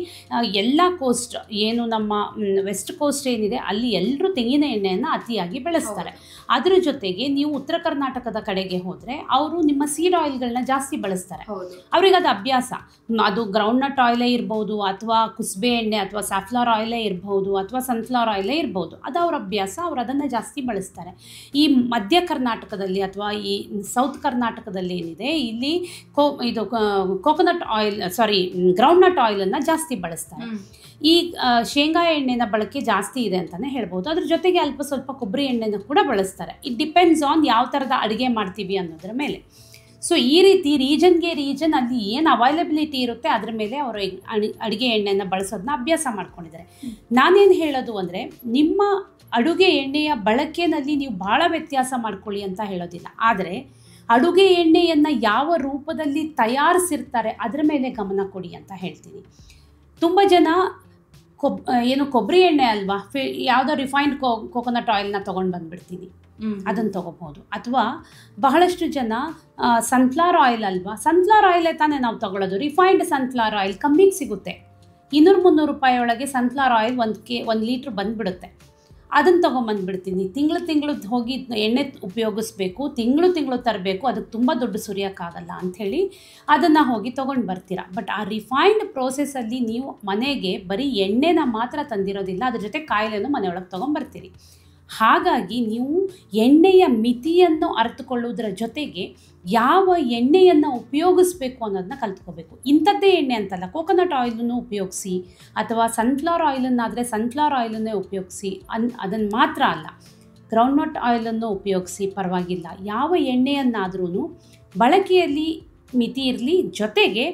ಎಲ್ಲ ಕೋಸ್ಟ್ ಏನು ನಮ್ಮ ವೆಸ್ಟ್ ಕೋಸ್ಟ್ ಏನಿದೆ ಅಲ್ಲಿ ಎಲ್ಲರೂ ತೆಂಗಿನ ಎಣ್ಣೆಯನ್ನು ಅತಿಯಾಗಿ ಬಳಸ್ತಾರೆ. ಅದರ ಜೊತೆಗೆ ನೀವು ಉತ್ತರ ಕರ್ನಾಟಕದ ಕಡೆಗೆ ಹೋದರೆ ಅವರು ನಿಮ್ಮ ಸೀಡ್ ಆಯಿಲ್ಗಳನ್ನ ಜಾಸ್ತಿ ಬಳಸ್ತಾರೆ. ಅವ್ರಿಗೆ ಅದು ಅಭ್ಯಾಸ. ಅದು ಗ್ರೌಂಡ್ನಟ್ ಆಯಿಲೇ ಇರ್ಬೋದು, ಅಥವಾ ಕುಸುಬೆ ಎಣ್ಣೆ ಅಥವಾ ಸಾಫ್ಲವರ್ ಆಯಿಲೇ ಇರ್ಬೋದು, ಅಥವಾ ಸನ್ಫ್ಲವರ್ ಆಯಿಲೇ ಇರ್ಬೋದು. ಅದು ಅವ್ರ ಅಭ್ಯಾಸ, ಅವರು ಅದನ್ನು ಜಾಸ್ತಿ ಬಳಸ್ತಾರೆ. ಈ ಮಧ್ಯ ಕರ್ನಾಟಕದಲ್ಲಿ ಅಥವಾ ಈ ಸೌತ್ ಕರ್ನಾಟಕದಲ್ಲಿ ಏನಿದೆ ಇಲ್ಲಿ ಕೋಕೋನಟ್ ಆಯಿಲ್ ಗ್ರೌಂಡ್ನಟ್ ಆಯಿಲನ್ನು ಜಾಸ್ತಿ ಬಳಸ್ತಾರೆ. ಈ ಶೇಂಗಾ ಎಣ್ಣೆನ ಬಳಕೆ ಜಾಸ್ತಿ ಇದೆ ಅಂತಲೇ ಹೇಳ್ಬೋದು. ಅದ್ರ ಜೊತೆಗೆ ಅಲ್ಪ ಸ್ವಲ್ಪ ಕೊಬ್ಬರಿ ಎಣ್ಣೆನ ಕೂಡ ಬಳಸ್ತಾರೆ. ಇಟ್ ಡಿಪೆಂಡ್ಸ್ ಆನ್ ಯಾವ ಥರದ ಅಡುಗೆ ಮಾಡ್ತೀವಿ ಅನ್ನೋದ್ರ ಮೇಲೆ. ಸೊ ಈ ರೀತಿ ರೀಜನ್ಗೆ ರೀಜನ್ ಅಲ್ಲಿ ಏನು ಅವೈಲಬಿಲಿಟಿ ಇರುತ್ತೆ ಅದ್ರ ಮೇಲೆ ಅವರು ಅಡುಗೆ ಎಣ್ಣೆಯನ್ನು ಬಳಸೋದನ್ನ ಅಭ್ಯಾಸ ಮಾಡ್ಕೊಂಡಿದ್ದಾರೆ. ನಾನೇನು ಹೇಳೋದು ಅಂದರೆ, ನಿಮ್ಮ ಅಡುಗೆ ಎಣ್ಣೆಯ ಬಳಕೆಯಲ್ಲಿ ನೀವು ಭಾಳ ವ್ಯತ್ಯಾಸ ಮಾಡ್ಕೊಳ್ಳಿ ಅಂತ ಹೇಳೋದಿಲ್ಲ, ಆದರೆ ಅಡುಗೆ ಎಣ್ಣೆಯನ್ನು ಯಾವ ರೂಪದಲ್ಲಿ ತಯಾರಿಸಿರ್ತಾರೆ ಅದರ ಮೇಲೆ ಗಮನ ಕೊಡಿ ಅಂತ ಹೇಳ್ತೀನಿ. ತುಂಬ ಜನ ಕೊಬ್ಬರಿ ಎಣ್ಣೆ ಅಲ್ವಾ, ಯಾವುದೋ ರಿಫೈನ್ಡ್ ಕೋಕೋನಟ್ ಆಯಿಲ್ನ ತೊಗೊಂಡು ಬಂದುಬಿಡ್ತೀನಿ, ಅದನ್ನು ತೊಗೋಬೋದು. ಅಥವಾ ಬಹಳಷ್ಟು ಜನ ಸನ್ಫ್ಲವರ್ ಆಯಿಲ್ ಅಲ್ವಾ, ಸನ್ಫ್ಲವರ್ ಆಯಿಲೇ ತಾನೇ ನಾವು ತೊಗೊಳ್ಳೋದು, ರಿಫೈನ್ಡ್ ಸನ್ಫ್ಲವರ್ ಆಯಿಲ್ ಕಮ್ಮಿಗೆ ಸಿಗುತ್ತೆ, 200-300 ರೂಪಾಯಿ ಒಳಗೆ ಸನ್ಫ್ಲವರ್ ಆಯಿಲ್ 1 ಲೀಟ್ರ್ ಬಂದುಬಿಡುತ್ತೆ, ಅದನ್ನು ತೊಗೊಂಬಂದುಬಿಡ್ತೀನಿ. ತಿಂಗಳು ಹೋಗಿ ಎಣ್ಣೆ ಉಪಯೋಗಿಸ್ಬೇಕು, ತಿಂಗಳು ತರಬೇಕು, ಅದಕ್ಕೆ ತುಂಬ ದುಡ್ಡು ಸುರಿಯೋಕ್ಕಾಗಲ್ಲ ಅಂಥೇಳಿ ಅದನ್ನು ಹೋಗಿ ತೊಗೊಂಡು ಬರ್ತೀರ. ಬಟ್ ಆ ರಿಫೈನ್ಡ್ ಪ್ರೋಸೆಸ್ಸಲ್ಲಿ ನೀವು ಮನೆಗೆ ಬರೀ ಎಣ್ಣೆನ ಮಾತ್ರ ತಂದಿರೋದಿಲ್ಲ, ಅದ್ರ ಜೊತೆ ಕಾಯಿಲೆನೂ ಮನೆಯೊಳಗೆ ತೊಗೊಂಬರ್ತೀರಿ. ಹಾಗಾಗಿ ನೀವು ಎಣ್ಣೆಯ ಮಿತಿಯನ್ನು ಅರಿತುಕೊಳ್ಳುವುದರ ಜೊತೆಗೆ ಯಾವ ಎಣ್ಣೆಯನ್ನು ಉಪಯೋಗಿಸ್ಬೇಕು ಅನ್ನೋದನ್ನ ಕಲ್ತ್ಕೋಬೇಕು. ಇಂಥದ್ದೇ ಎಣ್ಣೆ ಅಂತಲ್ಲ, ಕೋಕೋನಟ್ ಆಯಿಲನ್ನು ಉಪಯೋಗಿಸಿ, ಅಥವಾ ಸನ್ಫ್ಲವರ್ ಆಯಿಲನ್ನಾದರೆ ಸನ್ಫ್ಲವರ್ ಆಯಿಲನ್ನೇ ಉಪಯೋಗಿಸಿ, ಅದನ್ನು ಮಾತ್ರ ಅಲ್ಲ, ಗ್ರೌಂಡ್ನಟ್ ಆಯಿಲನ್ನು ಉಪಯೋಗಿಸಿ, ಪರವಾಗಿಲ್ಲ. ಯಾವ ಎಣ್ಣೆಯನ್ನಾದ್ರೂ ಬಳಕೆಯಲ್ಲಿ ಮಿತಿ ಇರಲಿ, ಜೊತೆಗೆ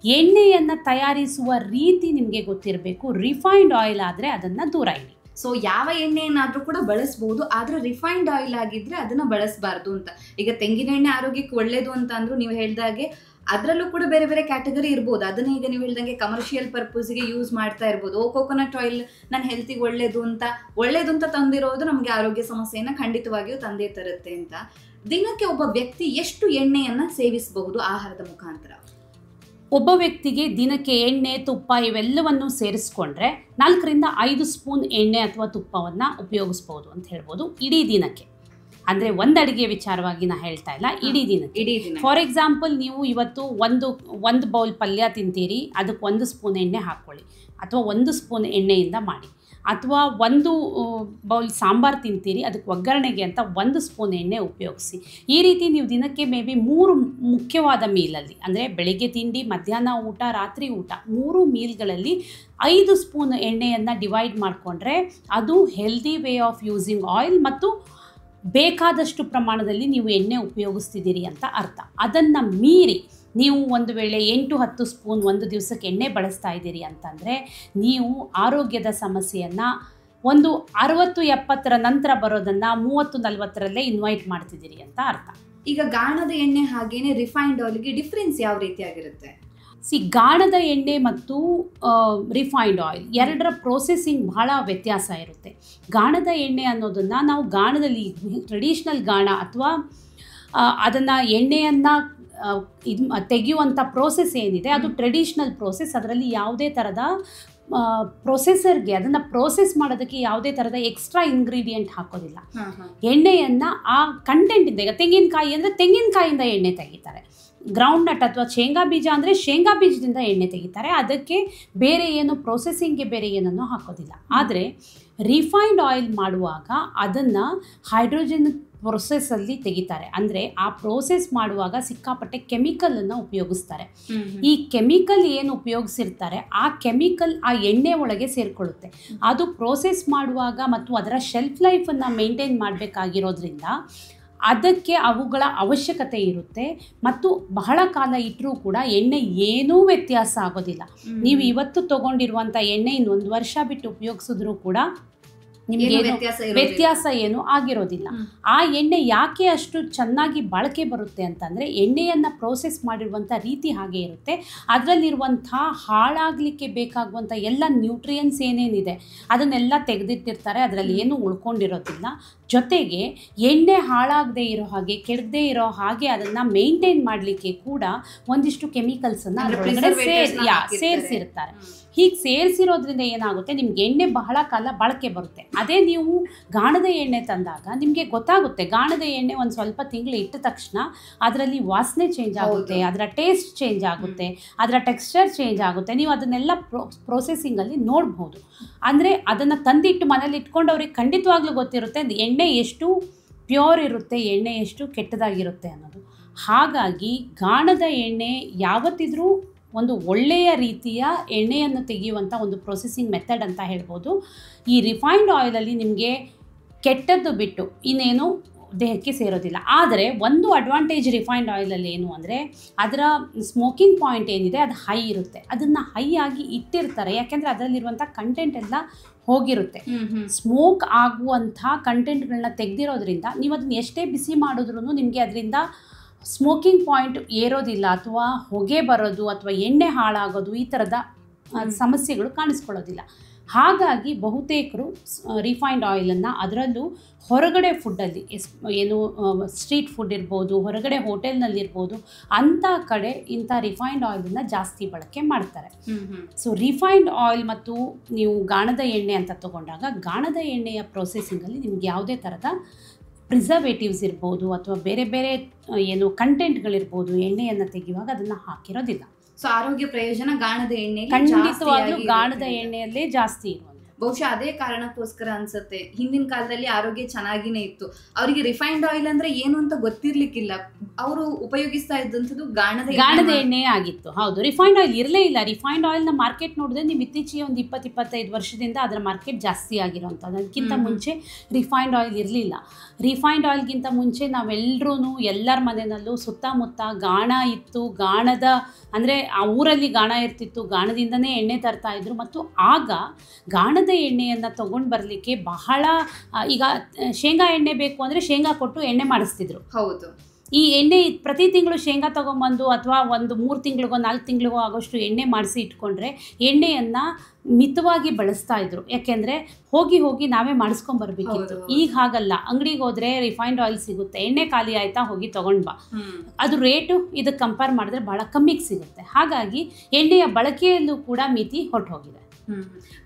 ಎಣ್ಣೆಯನ್ನು ತಯಾರಿಸುವ ರೀತಿ ನಿಮಗೆ ಗೊತ್ತಿರಬೇಕು. ರಿಫೈನ್ಡ್ ಆಯಿಲ್ ಆದರೆ ಅದನ್ನು ದೂರ ಇಡಿ. ಸೊ ಯಾವ ಎಣ್ಣೆಯನ್ನಾದರೂ ಕೂಡ ಬಳಸ್ಬೋದು, ಆದರೆ ರಿಫೈನ್ಡ್ ಆಯಿಲ್ ಆಗಿದ್ರೆ ಅದನ್ನು ಬಳಸಬಾರ್ದು ಅಂತ. ಈಗ ತೆಂಗಿನ ಎಣ್ಣೆ ಆರೋಗ್ಯಕ್ಕೆ ಒಳ್ಳೇದು ಅಂತ ಅಂದರೂ ನೀವು ಹೇಳಿದಾಗೆ ಅದರಲ್ಲೂ ಕೂಡ ಬೇರೆ ಬೇರೆ ಕ್ಯಾಟಗರಿ ಇರ್ಬೋದು. ಅದನ್ನ ಈಗ ನೀವು ಹೇಳಿದಂಗೆ ಕಮರ್ಷಿಯಲ್ ಪರ್ಪಸ್ಗೆ ಯೂಸ್ ಮಾಡ್ತಾ ಇರ್ಬೋದು. ಕೋಕೋನಟ್ ಆಯಿಲ್ ನನ್ನ ಹೆಲ್ತಿಗೆ ಒಳ್ಳೇದು ಅಂತ ತಂದಿರೋದು ನಮಗೆ ಆರೋಗ್ಯ ಸಮಸ್ಯೆಯನ್ನು ಖಂಡಿತವಾಗಿಯೂ ತಂದೇ ತರುತ್ತೆ ಅಂತ. ದಿನಕ್ಕೆ ಒಬ್ಬ ವ್ಯಕ್ತಿ ಎಷ್ಟು ಎಣ್ಣೆಯನ್ನು ಸೇವಿಸಬಹುದು ಆಹಾರದ ಮುಖಾಂತರ? ಒಬ್ಬ ವ್ಯಕ್ತಿಗೆ ದಿನಕ್ಕೆ ಎಣ್ಣೆ, ತುಪ್ಪ ಇವೆಲ್ಲವನ್ನು ಸೇರಿಸ್ಕೊಂಡ್ರೆ 4-5 ಸ್ಪೂನ್ ಎಣ್ಣೆ ಅಥವಾ ತುಪ್ಪವನ್ನು ಉಪಯೋಗಿಸ್ಬೋದು ಅಂತ ಹೇಳ್ಬೋದು ಇಡೀ ದಿನಕ್ಕೆ. ಅಂದರೆ ಒಂದು ಅಡುಗೆ ವಿಚಾರವಾಗಿ ನಾನು ಹೇಳ್ತಾ ಇಲ್ಲ, ಇಡೀ ದಿನ. ಫಾರ್ ಎಕ್ಸಾಂಪಲ್, ನೀವು ಇವತ್ತು ಒಂದು ಬೌಲ್ ಪಲ್ಯ ತಿಂತೀರಿ, ಅದಕ್ಕೆ 1 ಸ್ಪೂನ್ ಎಣ್ಣೆ ಹಾಕ್ಕೊಳ್ಳಿ, ಅಥವಾ 1 ಸ್ಪೂನ್ ಎಣ್ಣೆಯಿಂದ ಮಾಡಿ. ಅಥವಾ 1 ಬೌಲ್ ಸಾಂಬಾರು ತಿಂತೀರಿ, ಅದಕ್ಕೆ ಒಗ್ಗರಣೆಗೆ ಅಂತ 1 ಸ್ಪೂನ್ ಎಣ್ಣೆ ಉಪಯೋಗಿಸಿ. ಈ ರೀತಿ ನೀವು ದಿನಕ್ಕೆ ಮೇಬಿ 3 ಮುಖ್ಯವಾದ ಮೀಲಲ್ಲಿ, ಅಂದರೆ ಬೆಳಿಗ್ಗೆ ತಿಂಡಿ, ಮಧ್ಯಾಹ್ನ ಊಟ, ರಾತ್ರಿ ಊಟ, 3 ಮೀಲ್ಗಳಲ್ಲಿ 5 ಸ್ಪೂನ್ ಎಣ್ಣೆಯನ್ನು ಡಿವೈಡ್ ಮಾಡಿಕೊಂಡ್ರೆ ಅದು healthy way of using oil ಮತ್ತು ಬೇಕಾದಷ್ಟು ಪ್ರಮಾಣದಲ್ಲಿ ನೀವು ಎಣ್ಣೆ ಉಪಯೋಗಿಸ್ತಿದ್ದೀರಿ ಅಂತ ಅರ್ಥ. ಅದನ್ನು ಮೀರಿ ನೀವು ಒಂದು ವೇಳೆ 8-10 ಸ್ಪೂನ್ ಒಂದು ದಿವಸಕ್ಕೆ ಎಣ್ಣೆ ಬಳಸ್ತಾ ಇದ್ದೀರಿ ಅಂತಂದರೆ ನೀವು ಆರೋಗ್ಯದ ಸಮಸ್ಯೆಯನ್ನು ಒಂದು 60-70 ನಂತರ ಬರೋದನ್ನು 30-40ರಲ್ಲೇ ಇನ್ವೈಟ್ ಮಾಡ್ತಿದ್ದೀರಿ ಅಂತ ಅರ್ಥ. ಈಗ ಗಾಣದ ಎಣ್ಣೆ ಹಾಗೇನೆ ರಿಫೈನ್ಡ್ ಆಯಿಲ್ಗೆ ಡಿಫ್ರೆನ್ಸ್ ಯಾವ ರೀತಿಯಾಗಿರುತ್ತೆ? ಗಾಣದ ಎಣ್ಣೆ ಮತ್ತು ರಿಫೈನ್ಡ್ ಆಯಿಲ್ ಎರಡರ ಪ್ರೋಸೆಸಿಂಗ್ ಬಹಳ ವ್ಯತ್ಯಾಸ ಇರುತ್ತೆ. ಗಾಣದ ಎಣ್ಣೆ ಅನ್ನೋದನ್ನು ನಾವು ಗಾಣದಲ್ಲಿ ಟ್ರೆಡಿಷ್ನಲ್ ಗಾಣ ಅಥವಾ ಅದನ್ನು ಎಣ್ಣೆಯನ್ನು ತೆಗೆಯುವಂಥ ಪ್ರೋಸೆಸ್ ಏನಿದೆ ಅದು ಟ್ರೆಡಿಷ್ನಲ್ ಪ್ರೋಸೆಸ್. ಅದರಲ್ಲಿ ಯಾವುದೇ ಥರದ ಪ್ರೊಸೆಸರ್ಗೆ ಅದನ್ನು ಪ್ರೋಸೆಸ್ ಮಾಡೋದಕ್ಕೆ ಯಾವುದೇ ಥರದ ಎಕ್ಸ್ಟ್ರಾ ಇಂಗ್ರೀಡಿಯೆಂಟ್ ಹಾಕೋದಿಲ್ಲ. ಎಣ್ಣೆಯನ್ನು ಆ ಕಂಟೆಂಟಿಂದ, ಈಗ ತೆಂಗಿನಕಾಯಿ ಅಂದರೆ ತೆಂಗಿನಕಾಯಿಂದ ಎಣ್ಣೆ ತೆಗಿತಾರೆ, ಗ್ರೌಂಡ್ ನಟ್ ಅಥವಾ ಶೇಂಗಾ ಬೀಜ ಅಂದರೆ ಶೇಂಗಾ ಬೀಜದಿಂದ ಎಣ್ಣೆ ತೆಗಿತಾರೆ, ಅದಕ್ಕೆ ಬೇರೆ ಏನು ಪ್ರೊಸೆಸಿಂಗ್ಗೆ ಬೇರೆ ಏನನ್ನೂ ಹಾಕೋದಿಲ್ಲ. ಆದರೆ ರಿಫೈನ್ಡ್ ಆಯಿಲ್ ಮಾಡುವಾಗ ಅದನ್ನು ಹೈಡ್ರೋಜನ್ ಪ್ರೊಸೆಸ್ಸಲ್ಲಿ ತೆಗಿತಾರೆ. ಅಂದರೆ ಆ ಪ್ರೋಸೆಸ್ ಮಾಡುವಾಗ ಸಿಕ್ಕಾಪಟ್ಟೆ ಕೆಮಿಕಲನ್ನು ಉಪಯೋಗಿಸ್ತಾರೆ. ಈ ಕೆಮಿಕಲ್ ಏನು ಉಪಯೋಗಿಸಿರ್ತಾರೆ ಆ ಕೆಮಿಕಲ್ ಆ ಎಣ್ಣೆ ಒಳಗೆ ಸೇರಿಕೊಳ್ಳುತ್ತೆ. ಅದು ಪ್ರೋಸೆಸ್ ಮಾಡುವಾಗ ಮತ್ತು ಅದರ ಶೆಲ್ಫ್ ಲೈಫನ್ನು ಮೇಂಟೈನ್ ಮಾಡಬೇಕಾಗಿರೋದ್ರಿಂದ ಅದಕ್ಕೆ ಅವುಗಳ ಅವಶ್ಯಕತೆ ಇರುತ್ತೆ ಮತ್ತು ಬಹಳ ಕಾಲ ಇಟ್ಟರೂ ಕೂಡ ಎಣ್ಣೆ ಏನೂ ವ್ಯತ್ಯಾಸ ಆಗೋದಿಲ್ಲ. ನೀವು ಇವತ್ತು ತೊಗೊಂಡಿರುವಂಥ ಎಣ್ಣೆ ಇನ್ನೊಂದು ವರ್ಷ ಬಿಟ್ಟು ಉಪಯೋಗಿಸಿದ್ರೂ ಕೂಡ ನಿಮಗೇನು ವ್ಯತ್ಯಾಸ ಏನು ಆಗಿರೋದಿಲ್ಲ. ಆ ಎಣ್ಣೆ ಯಾಕೆ ಅಷ್ಟು ಚೆನ್ನಾಗಿ ಬಾಳಿಕೆ ಬರುತ್ತೆ ಅಂತಂದರೆ ಎಣ್ಣೆಯನ್ನು ಪ್ರೋಸೆಸ್ ಮಾಡಿರುವಂಥ ರೀತಿ ಹಾಗೆ ಇರುತ್ತೆ. ಅದರಲ್ಲಿರುವಂಥ ಹಾಳಾಗಲಿಕ್ಕೆ ಬೇಕಾಗುವಂಥ ಎಲ್ಲ ನ್ಯೂಟ್ರಿಯೆಂಟ್ಸ್ ಏನೇನಿದೆ ಅದನ್ನೆಲ್ಲ ತೆಗೆದಿಟ್ಟಿರ್ತಾರೆ, ಅದರಲ್ಲಿ ಏನೂ ಉಳ್ಕೊಂಡಿರೋದಿಲ್ಲ. ಜೊತೆಗೆ ಎಣ್ಣೆ ಹಾಳಾಗದೇ ಇರೋ ಹಾಗೆ, ಕೆಡದೇ ಇರೋ ಹಾಗೆ ಅದನ್ನು ಮೇಂಟೈನ್ ಮಾಡಲಿಕ್ಕೆ ಕೂಡ ಒಂದಿಷ್ಟು ಕೆಮಿಕಲ್ಸನ್ನು ಅದರೊಳಗಡೆ ಸೇರಿಸಿರ್ತಾರೆ. ಹೀಗೆ ಸೇರಿಸಿರೋದ್ರಿಂದ ಏನಾಗುತ್ತೆ, ನಿಮ್ಗೆ ಎಣ್ಣೆ ಬಹಳ ಕಾಲ ಬಾಳಿಕೆ ಬರುತ್ತೆ. ಅದೇ ನೀವು ಗಾಣದ ಎಣ್ಣೆ ತಂದಾಗ ನಿಮಗೆ ಗೊತ್ತಾಗುತ್ತೆ, ಗಾಣದ ಎಣ್ಣೆ ಒಂದು ಸ್ವಲ್ಪ ತಿಂಗಳು ಇಟ್ಟ ತಕ್ಷಣ ಅದರಲ್ಲಿ ವಾಸನೆ ಚೇಂಜ್ ಆಗುತ್ತೆ, ಅದರ ಟೇಸ್ಟ್ ಚೇಂಜ್ ಆಗುತ್ತೆ, ಅದರ ಟೆಕ್ಸ್ಚರ್ ಚೇಂಜ್ ಆಗುತ್ತೆ. ನೀವು ಅದನ್ನೆಲ್ಲ ಪ್ರೊಸೆಸಿಂಗಲ್ಲಿ ನೋಡ್ಬೋದು. ಅಂದರೆ ಅದನ್ನು ತಂದಿಟ್ಟು ಮನೇಲಿ ಇಟ್ಕೊಂಡು ಅವ್ರಿಗೆ ಖಂಡಿತವಾಗ್ಲೂ ಗೊತ್ತಿರುತ್ತೆ ಎಣ್ಣೆ ಎಷ್ಟು ಪ್ಯೂರ್ ಇರುತ್ತೆ, ಎಣ್ಣೆ ಎಷ್ಟು ಕೆಟ್ಟದಾಗಿರುತ್ತೆ ಅನ್ನೋದು. ಹಾಗಾಗಿ ಗಾಣದ ಎಣ್ಣೆ ಯಾವತ್ತಿದ್ರೂ ಒಂದು ಒಳ್ಳೆಯ ರೀತಿಯ ಎಣ್ಣೆಯನ್ನು ತೆಗೆಯುವಂಥ ಒಂದು ಪ್ರೊಸೆಸಿಂಗ್ ಮೆಥಡ್ ಅಂತ ಹೇಳ್ಬೋದು. ಈ ರಿಫೈನ್ಡ್ ಆಯಿಲಲ್ಲಿ ನಿಮಗೆ ಕೆಟ್ಟದ್ದು ಬಿಟ್ಟು ಇನ್ನೇನು ದೇಹಕ್ಕೆ ಸೇರೋದಿಲ್ಲ. ಆದರೆ ಒಂದು ಅಡ್ವಾಂಟೇಜ್ ರಿಫೈನ್ಡ್ ಆಯಿಲಲ್ಲಿ ಏನು ಅಂದರೆ ಅದರ ಸ್ಮೋಕಿಂಗ್ ಪಾಯಿಂಟ್ ಏನಿದೆ ಅದು ಹೈ ಇರುತ್ತೆ. ಅದನ್ನು ಹೈ ಆಗಿ ಇಟ್ಟಿರ್ತಾರೆ, ಯಾಕೆಂದರೆ ಅದರಲ್ಲಿರುವಂಥ ಕಂಟೆಂಟ್ ಎಲ್ಲ ಹೋಗಿರುತ್ತೆ. ಸ್ಮೋಕ್ ಆಗುವಂಥ ಕಂಟೆಂಟ್ಗಳನ್ನ ತೆಗೆದಿರೋದ್ರಿಂದ ನೀವು ಅದನ್ನ ಎಷ್ಟೇ ಬಿಸಿ ಮಾಡಿದ್ರೂ ನಿಮಗೆ ಅದರಿಂದ ಸ್ಮೋಕಿಂಗ್ ಪಾಯಿಂಟ್ ಏರೋದಿಲ್ಲ, ಅಥವಾ ಹೊಗೆ ಬರೋದು ಅಥವಾ ಎಣ್ಣೆ ಹಾಳಾಗೋದು ಈ ಥರದ ಸಮಸ್ಯೆಗಳು ಕಾಣಿಸ್ಕೊಳ್ಳೋದಿಲ್ಲ. ಹಾಗಾಗಿ ಬಹುತೇಕರು ರಿಫೈನ್ಡ್ ಆಯಿಲನ್ನು, ಅದರಲ್ಲೂ ಹೊರಗಡೆ ಫುಡ್ಡಲ್ಲಿ ಏನು ಸ್ಟ್ರೀಟ್ ಫುಡ್ ಇರ್ಬೋದು, ಹೊರಗಡೆ ಹೋಟೆಲ್ನಲ್ಲಿರ್ಬೋದು, ಅಂಥ ಕಡೆ ಇಂಥ ರಿಫೈನ್ಡ್ ಆಯಿಲನ್ನು ಜಾಸ್ತಿ ಬಳಕೆ ಮಾಡ್ತಾರೆ. ಸೊ ರಿಫೈನ್ಡ್ ಆಯಿಲ್ ಮತ್ತು ನೀವು ಗಾಣದ ಎಣ್ಣೆ ಅಂತ ತಗೊಂಡಾಗ ಗಾಣದ ಎಣ್ಣೆಯ ಪ್ರೊಸೆಸಿಂಗಲ್ಲಿ ನಿಮ್ಗೆ ಯಾವುದೇ ಥರದ ಪ್ರಿಸರ್ವೇಟಿವ್ಸ್ ಇರ್ಬೋದು ಅಥವಾ ಬೇರೆ ಬೇರೆ ಏನು ಕಂಟೆಂಟ್ಗಳಿರ್ಬೋದು ಎಣ್ಣೆಯನ್ನು ತೆಗೆಯುವಾಗ ಅದನ್ನು ಹಾಕಿರೋದಿಲ್ಲ. ಸೊ ಆರೋಗ್ಯ ಪ್ರಯೋಜನ ಗಾಣದ ಎಣ್ಣೆ ಖಂಡಿತವಾಗ್ಲೂ ಗಾಣದ ಎಣ್ಣೆಯಲ್ಲೇ ಜಾಸ್ತಿ ಇರುವಂಥದ್ದು. ಬಹುಶಃ ಅದೇ ಕಾರಣಕ್ಕೋಸ್ಕರ ಅನ್ಸುತ್ತೆ ಹಿಂದಿನ ಕಾಲದಲ್ಲಿ ಆರೋಗ್ಯ ಚೆನ್ನಾಗಿನೇ ಇತ್ತು, ಅವರಿಗೆ ರಿಫೈನ್ಡ್ ಆಯಿಲ್ ಅಂದ್ರೆ ಏನು ಅಂತ ಗೊತ್ತಿರ್ಲಿಕ್ಕಿಲ್ಲ, ಅವರು ಉಪಯೋಗಿಸ್ತಾ ಇದ್ದಂಥದ್ದು ಗಾಣದ ಎಣ್ಣೆ ಆಗಿತ್ತು. ಹೌದು, ರಿಫೈನ್ಡ್ ಆಯಿಲ್ ಇರಲೇ ಇಲ್ಲ. ರಿಫೈನ್ಡ್ ಆಯಿಲ್ನ ಮಾರ್ಕೆಟ್ ನೋಡಿದ್ರೆ ನೀವು ಇತ್ತೀಚೆಗೆ ಒಂದು 20-25 ವರ್ಷದಿಂದ ಅದರ ಮಾರ್ಕೆಟ್ ಜಾಸ್ತಿ ಆಗಿರೋಂಥದ್ದು. ಅದಕ್ಕಿಂತ ಮುಂಚೆ ರಿಫೈನ್ಡ್ ಆಯಿಲ್ ಇರಲಿಲ್ಲ. ರಿಫೈನ್ಡ್ ಆಯಿಲ್ಗಿಂತ ಮುಂಚೆ ನಾವೆಲ್ಲರೂ ಎಲ್ಲರ ಮನೆಯಲ್ಲೂ ಸುತ್ತಮುತ್ತ ಗಾಣ ಇತ್ತು. ಗಾಣದ ಅಂದರೆ ಆ ಊರಲ್ಲಿ ಗಾಣ ಇರ್ತಿತ್ತು, ಗಾಣದಿಂದನೇ ಎಣ್ಣೆ ತರ್ತಾ ಇದ್ರು. ಮತ್ತು ಆಗ ಗಾಣದ ಎಣ್ಣೆಯನ್ನು ತೊಗೊಂಡು ಬರಲಿಕ್ಕೆ ಬಹಳ, ಈಗ ಶೇಂಗಾ ಎಣ್ಣೆ ಬೇಕು ಅಂದರೆ ಶೇಂಗಾ ಕೊಟ್ಟು ಎಣ್ಣೆ ಮಾಡಿಸ್ತಿದ್ರು. ಹೌದು, ಈ ಎಣ್ಣೆ ಪ್ರತಿ ತಿಂಗಳು ಶೇಂಗಾ ತೊಗೊಂಬಂದು ಅಥವಾ ಒಂದು 3 ತಿಂಗಳಿಗೋ 4 ತಿಂಗಳಿಗೋ ಆಗೋಷ್ಟು ಎಣ್ಣೆ ಮಾಡಿಸಿ ಇಟ್ಕೊಂಡ್ರೆ ಎಣ್ಣೆಯನ್ನು ಮಿತವಾಗಿ ಬಳಸ್ತಾ ಇದ್ರು. ಯಾಕೆಂದರೆ ಹೋಗಿ ನಾವೇ ಮಾಡಿಸ್ಕೊಂಬರ್ಬೇಕಿತ್ತು. ಈಗ ಹಾಗಲ್ಲ, ಅಂಗಡಿಗೆ ಹೋದರೆ ರಿಫೈನ್ಡ್ ಆಯಿಲ್ ಸಿಗುತ್ತೆ, ಎಣ್ಣೆ ಖಾಲಿ ಆಯಿತಾ ಹೋಗಿ ತೊಗೊಂಡು ಬಾ. ಅದು ರೇಟು ಇದಕ್ಕೆ ಕಂಪೇರ್ ಮಾಡಿದ್ರೆ ಭಾಳ ಕಮ್ಮಿಗೆ ಸಿಗುತ್ತೆ. ಹಾಗಾಗಿ ಎಣ್ಣೆಯ ಬಳಕೆಯಲ್ಲೂ ಕೂಡ ಮಿತಿ ಹೊರಟೋಗಿದೆ.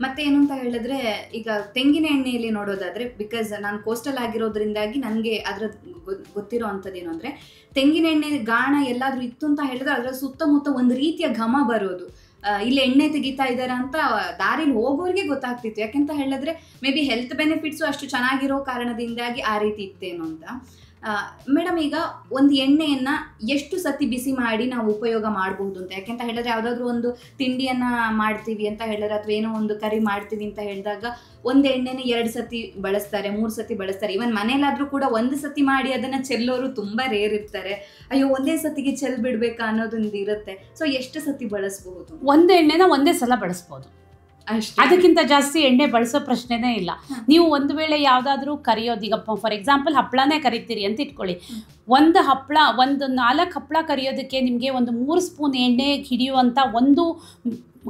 ಮತ್ತೆ ಏನು ಅಂತ ಹೇಳಿದ್ರೆ, ಈಗ ತೆಂಗಿನ ಎಣ್ಣೆಯಲ್ಲಿ ನೋಡೋದಾದ್ರೆ, ಬಿಕಾಸ್ ನಾನು ಕೋಸ್ಟಲ್ ಆಗಿರೋದ್ರಿಂದಾಗಿ ನನಗೆ ಅದ್ರ ಗೊತ್ತಿರೋ ಅಂಥದ್ದೇನು ಅಂದರೆ, ತೆಂಗಿನ ಎಣ್ಣೆ ಗಾಣ ಎಲ್ಲಾದ್ರೂ ಇತ್ತು ಅಂತ ಹೇಳಿದ್ರೆ ಅದರ ಸುತ್ತಮುತ್ತ ಒಂದು ರೀತಿಯ ಘಮ ಬರೋದು, ಇಲ್ಲಿ ಎಣ್ಣೆ ತೆಗಿತಾ ಇದ್ದಾರೆ ಅಂತ ದಾರಿಲಿ ಹೋಗೋರಿಗೆ ಗೊತ್ತಾಗ್ತಿತ್ತು. ಯಾಕೆಂತ ಹೇಳಿದ್ರೆ ಮೇ ಬಿ ಹೆಲ್ತ್ ಬೆನಿಫಿಟ್ಸು ಅಷ್ಟು ಚೆನ್ನಾಗಿರೋ ಕಾರಣದಿಂದಾಗಿ ಆ ರೀತಿ ಇತ್ತೇನೋ ಅಂತ. ಮೇಡಮ್, ಈಗ ಒಂದು ಎಣ್ಣೆಯನ್ನು ಎಷ್ಟು ಸತಿ ಬಿಸಿ ಮಾಡಿ ನಾವು ಉಪಯೋಗ ಮಾಡಬಹುದು ಅಂತ? ಯಾಕೆಂತ ಹೇಳಿದ್ರೆ ಯಾವುದಾದ್ರೂ ಒಂದು ತಿಂಡಿಯನ್ನು ಮಾಡ್ತೀವಿ ಅಂತ ಹೇಳಿದ್ರೆ ಅಥವಾ ಏನೋ ಒಂದು ಕರಿ ಮಾಡ್ತೀವಿ ಅಂತ ಹೇಳಿದಾಗ ಒಂದು ಎಣ್ಣೆನ 2 ಸತಿ ಬಳಸ್ತಾರೆ, 3 ಸತಿ ಬಳಸ್ತಾರೆ. ಇವನ್ ಮನೇಲಾದ್ರೂ ಕೂಡ 1 ಸತಿ ಮಾಡಿ ಅದನ್ನು ಚೆಲ್ಲೋರು ತುಂಬ ರೇರ್ ಇರ್ತಾರೆ. ಅಯ್ಯೋ ಒಂದೇ ಸತಿಗೆ ಚೆಲ್ ಬಿಡ್ಬೇಕಾ ಅನ್ನೋದೊಂದು ಇರುತ್ತೆ. ಸೊ ಎಷ್ಟು ಸತಿ ಬಳಸಬಹುದು? ಒಂದು ಎಣ್ಣೆನ ಒಂದೇ ಸಲ ಬಳಸ್ಬೋದು, ಅದಕ್ಕಿಂತ ಜಾಸ್ತಿ ಎಣ್ಣೆ ಬಳಸೋ ಪ್ರಶ್ನೆನೇ ಇಲ್ಲ. ನೀವು ಒಂದು ವೇಳೆ ಯಾವುದಾದ್ರೂ ಕರಿಯೋದು, ಈಗ ಫಾರ್ ಎಕ್ಸಾಂಪಲ್ ಹಪ್ಪಳನೇ ಕರಿತೀರಿ ಅಂತ ಇಟ್ಕೊಳ್ಳಿ. ಒಂದು 4 ಹಪ್ಪಳ ಕರಿಯೋದಕ್ಕೆ ನಿಮಗೆ ಒಂದು 3 ಸ್ಪೂನ್ ಎಣ್ಣೆ ಹಿಡಿಯುವಂಥ ಒಂದು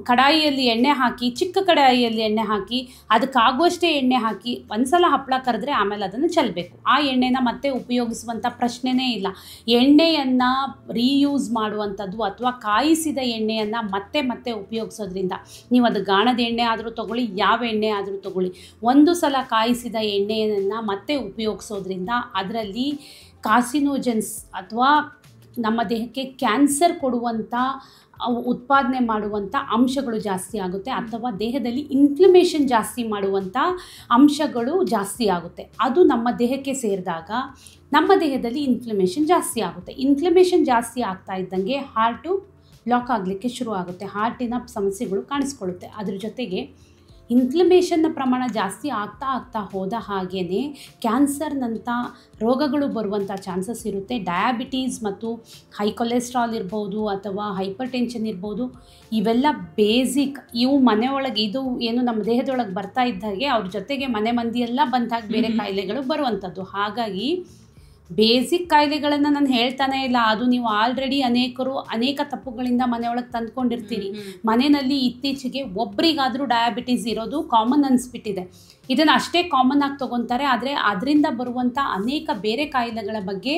ಕಡಾಯಿಯಲ್ಲಿ ಎಣ್ಣೆ ಹಾಕಿ, ಚಿಕ್ಕ ಕಡಾಯಿಯಲ್ಲಿ ಎಣ್ಣೆ ಹಾಕಿ, ಅದಕ್ಕಾಗುವಷ್ಟೇ ಎಣ್ಣೆ ಹಾಕಿ ಒಂದ್ಸಲ ಹಪ್ಪಳ ಕರೆದ್ರೆ ಆಮೇಲೆ ಅದನ್ನು ಚೆಲ್ಲಬೇಕು. ಆ ಎಣ್ಣೆನ ಮತ್ತೆ ಉಪಯೋಗಿಸುವಂಥ ಪ್ರಶ್ನೆನೇ ಇಲ್ಲ. ಎಣ್ಣೆಯನ್ನು ರೀಯೂಸ್ ಮಾಡುವಂಥದ್ದು ಅಥವಾ ಕಾಯಿಸಿದ ಎಣ್ಣೆಯನ್ನು ಮತ್ತೆ ಉಪಯೋಗಿಸೋದ್ರಿಂದ, ನೀವು ಅದು ಗಾಣದ ಎಣ್ಣೆ ಆದರೂ ತೊಗೊಳ್ಳಿ, ಯಾವ ಎಣ್ಣೆ ಆದರೂ ತೊಗೊಳ್ಳಿ, ಒಂದು ಸಲ ಕಾಯಿಸಿದ ಎಣ್ಣೆಯನ್ನು ಮತ್ತೆ ಉಪಯೋಗಿಸೋದ್ರಿಂದ ಅದರಲ್ಲಿ ಕಾರ್ಸಿನೋಜನ್ಸ್ ಅಥವಾ ನಮ್ಮ ದೇಹಕ್ಕೆ ಕ್ಯಾನ್ಸರ್ ಕೊಡುವಂಥ ಉತ್ಪಾದನೆ ಮಾಡುವಂಥ ಅಂಶಗಳು ಜಾಸ್ತಿ ಆಗುತ್ತೆ, ಅಥವಾ ದೇಹದಲ್ಲಿ ಇನ್ಫ್ಲಮೇಷನ್ ಜಾಸ್ತಿ ಮಾಡುವಂಥ ಅಂಶಗಳು ಜಾಸ್ತಿ ಆಗುತ್ತೆ. ಅದು ನಮ್ಮ ದೇಹಕ್ಕೆ ಸೇರಿದಾಗ ನಮ್ಮ ದೇಹದಲ್ಲಿ ಇನ್ಫ್ಲಮೇಷನ್ ಜಾಸ್ತಿ ಆಗುತ್ತೆ. ಇನ್ಫ್ಲಮೇಷನ್ ಜಾಸ್ತಿ ಆಗ್ತಾ ಇದ್ದಂಗೆ ಹಾರ್ಟು ಬ್ಲಾಕ್ ಆಗಲಿಕ್ಕೆ ಶುರು ಆಗುತ್ತೆ, ಹಾರ್ಟಿನ ಸಮಸ್ಯೆಗಳು ಕಾಣಿಸ್ಕೊಳ್ಳುತ್ತೆ. ಅದ್ರ ಜೊತೆಗೆ ಇನ್ಫ್ಲಮೇಷನ್ನ ಪ್ರಮಾಣ ಜಾಸ್ತಿ ಆಗ್ತಾ ಹೋದ ಹಾಗೇ ಕ್ಯಾನ್ಸರ್ನಂಥ ರೋಗಗಳು ಬರುವಂಥ ಚಾನ್ಸಸ್ ಇರುತ್ತೆ. ಡಯಾಬಿಟೀಸ್ ಮತ್ತು ಹೈ ಕೊಲೆಸ್ಟ್ರಾಲ್ ಇರ್ಬೋದು ಅಥವಾ ಹೈಪರ್ ಟೆನ್ಷನ್ ಇರ್ಬೋದು, ಇವೆಲ್ಲ ಬೇಸಿಕ್. ಇವು ಮನೆಯೊಳಗೆ ಇದು ಏನು ನಮ್ಮ ದೇಹದೊಳಗೆ ಬರ್ತಾ ಇದ್ದಾಗೆ ಅವ್ರ ಜೊತೆಗೆ ಮನೆ ಮಂದಿಯೆಲ್ಲ ಬಂದಾಗ ಬೇರೆ ಕಾಯಿಲೆಗಳು ಬರುವಂಥದ್ದು. ಹಾಗಾಗಿ ಬೇಸಿಕ್ ಕಾಯಿಲೆಗಳನ್ನು ನಾನು ಹೇಳ್ತಾನೆ ಇಲ್ಲ, ಅದು ನೀವು ಆಲ್ರೆಡಿ ಅನೇಕ ತಪ್ಪುಗಳಿಂದ ಮನೆಯೊಳಗೆ ತಂದ್ಕೊಂಡಿರ್ತೀರಿ. ಮನೆಯಲ್ಲಿ ಇತ್ತೀಚೆಗೆ ಒಬ್ರಿಗಾದರೂ ಡಯಾಬಿಟೀಸ್ ಇರೋದು ಕಾಮನ್ ಅನಿಸ್ಬಿಟ್ಟಿದೆ. ಇದನ್ನು ಅಷ್ಟೇ ಕಾಮನ್ ಆಗಿ ತೊಗೊತಾರೆ, ಆದರೆ ಅದರಿಂದ ಬರುವಂಥ ಅನೇಕ ಬೇರೆ ಕಾಯಿಲೆಗಳ ಬಗ್ಗೆ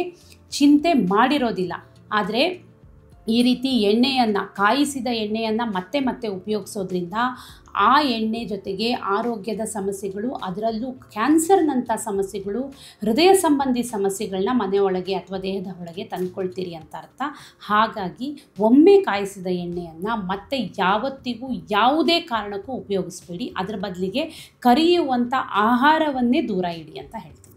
ಚಿಂತೆ ಮಾಡಿರೋದಿಲ್ಲ. ಆದರೆ ಈ ರೀತಿ ಎಣ್ಣೆಯನ್ನು, ಕಾಯಿಸಿದ ಎಣ್ಣೆಯನ್ನು ಮತ್ತೆ ಉಪಯೋಗಿಸೋದ್ರಿಂದ ಆ ಎಣ್ಣೆ ಜೊತೆಗೆ ಆರೋಗ್ಯದ ಸಮಸ್ಯೆಗಳು, ಅದರಲ್ಲೂ ಕ್ಯಾನ್ಸರ್ನಂಥ ಸಮಸ್ಯೆಗಳು, ಹೃದಯ ಸಂಬಂಧಿ ಸಮಸ್ಯೆಗಳನ್ನ ಮನೆಯೊಳಗೆ ಅಥವಾ ದೇಹದ ಒಳಗೆ ತಂದ್ಕೊಳ್ತೀರಿ ಅಂತ ಅರ್ಥ. ಹಾಗಾಗಿ ಒಮ್ಮೆ ಕಾಯಿಸಿದ ಎಣ್ಣೆಯನ್ನು ಮತ್ತೆ ಯಾವತ್ತಿಗೂ ಯಾವುದೇ ಕಾರಣಕ್ಕೂ ಉಪಯೋಗಿಸ್ಬೇಡಿ. ಅದರ ಬದಲಿಗೆ ಕರಿಯುವಂಥ ಆಹಾರವನ್ನೇ ದೂರ ಇಡಿ ಅಂತ ಹೇಳ್ತೀನಿ.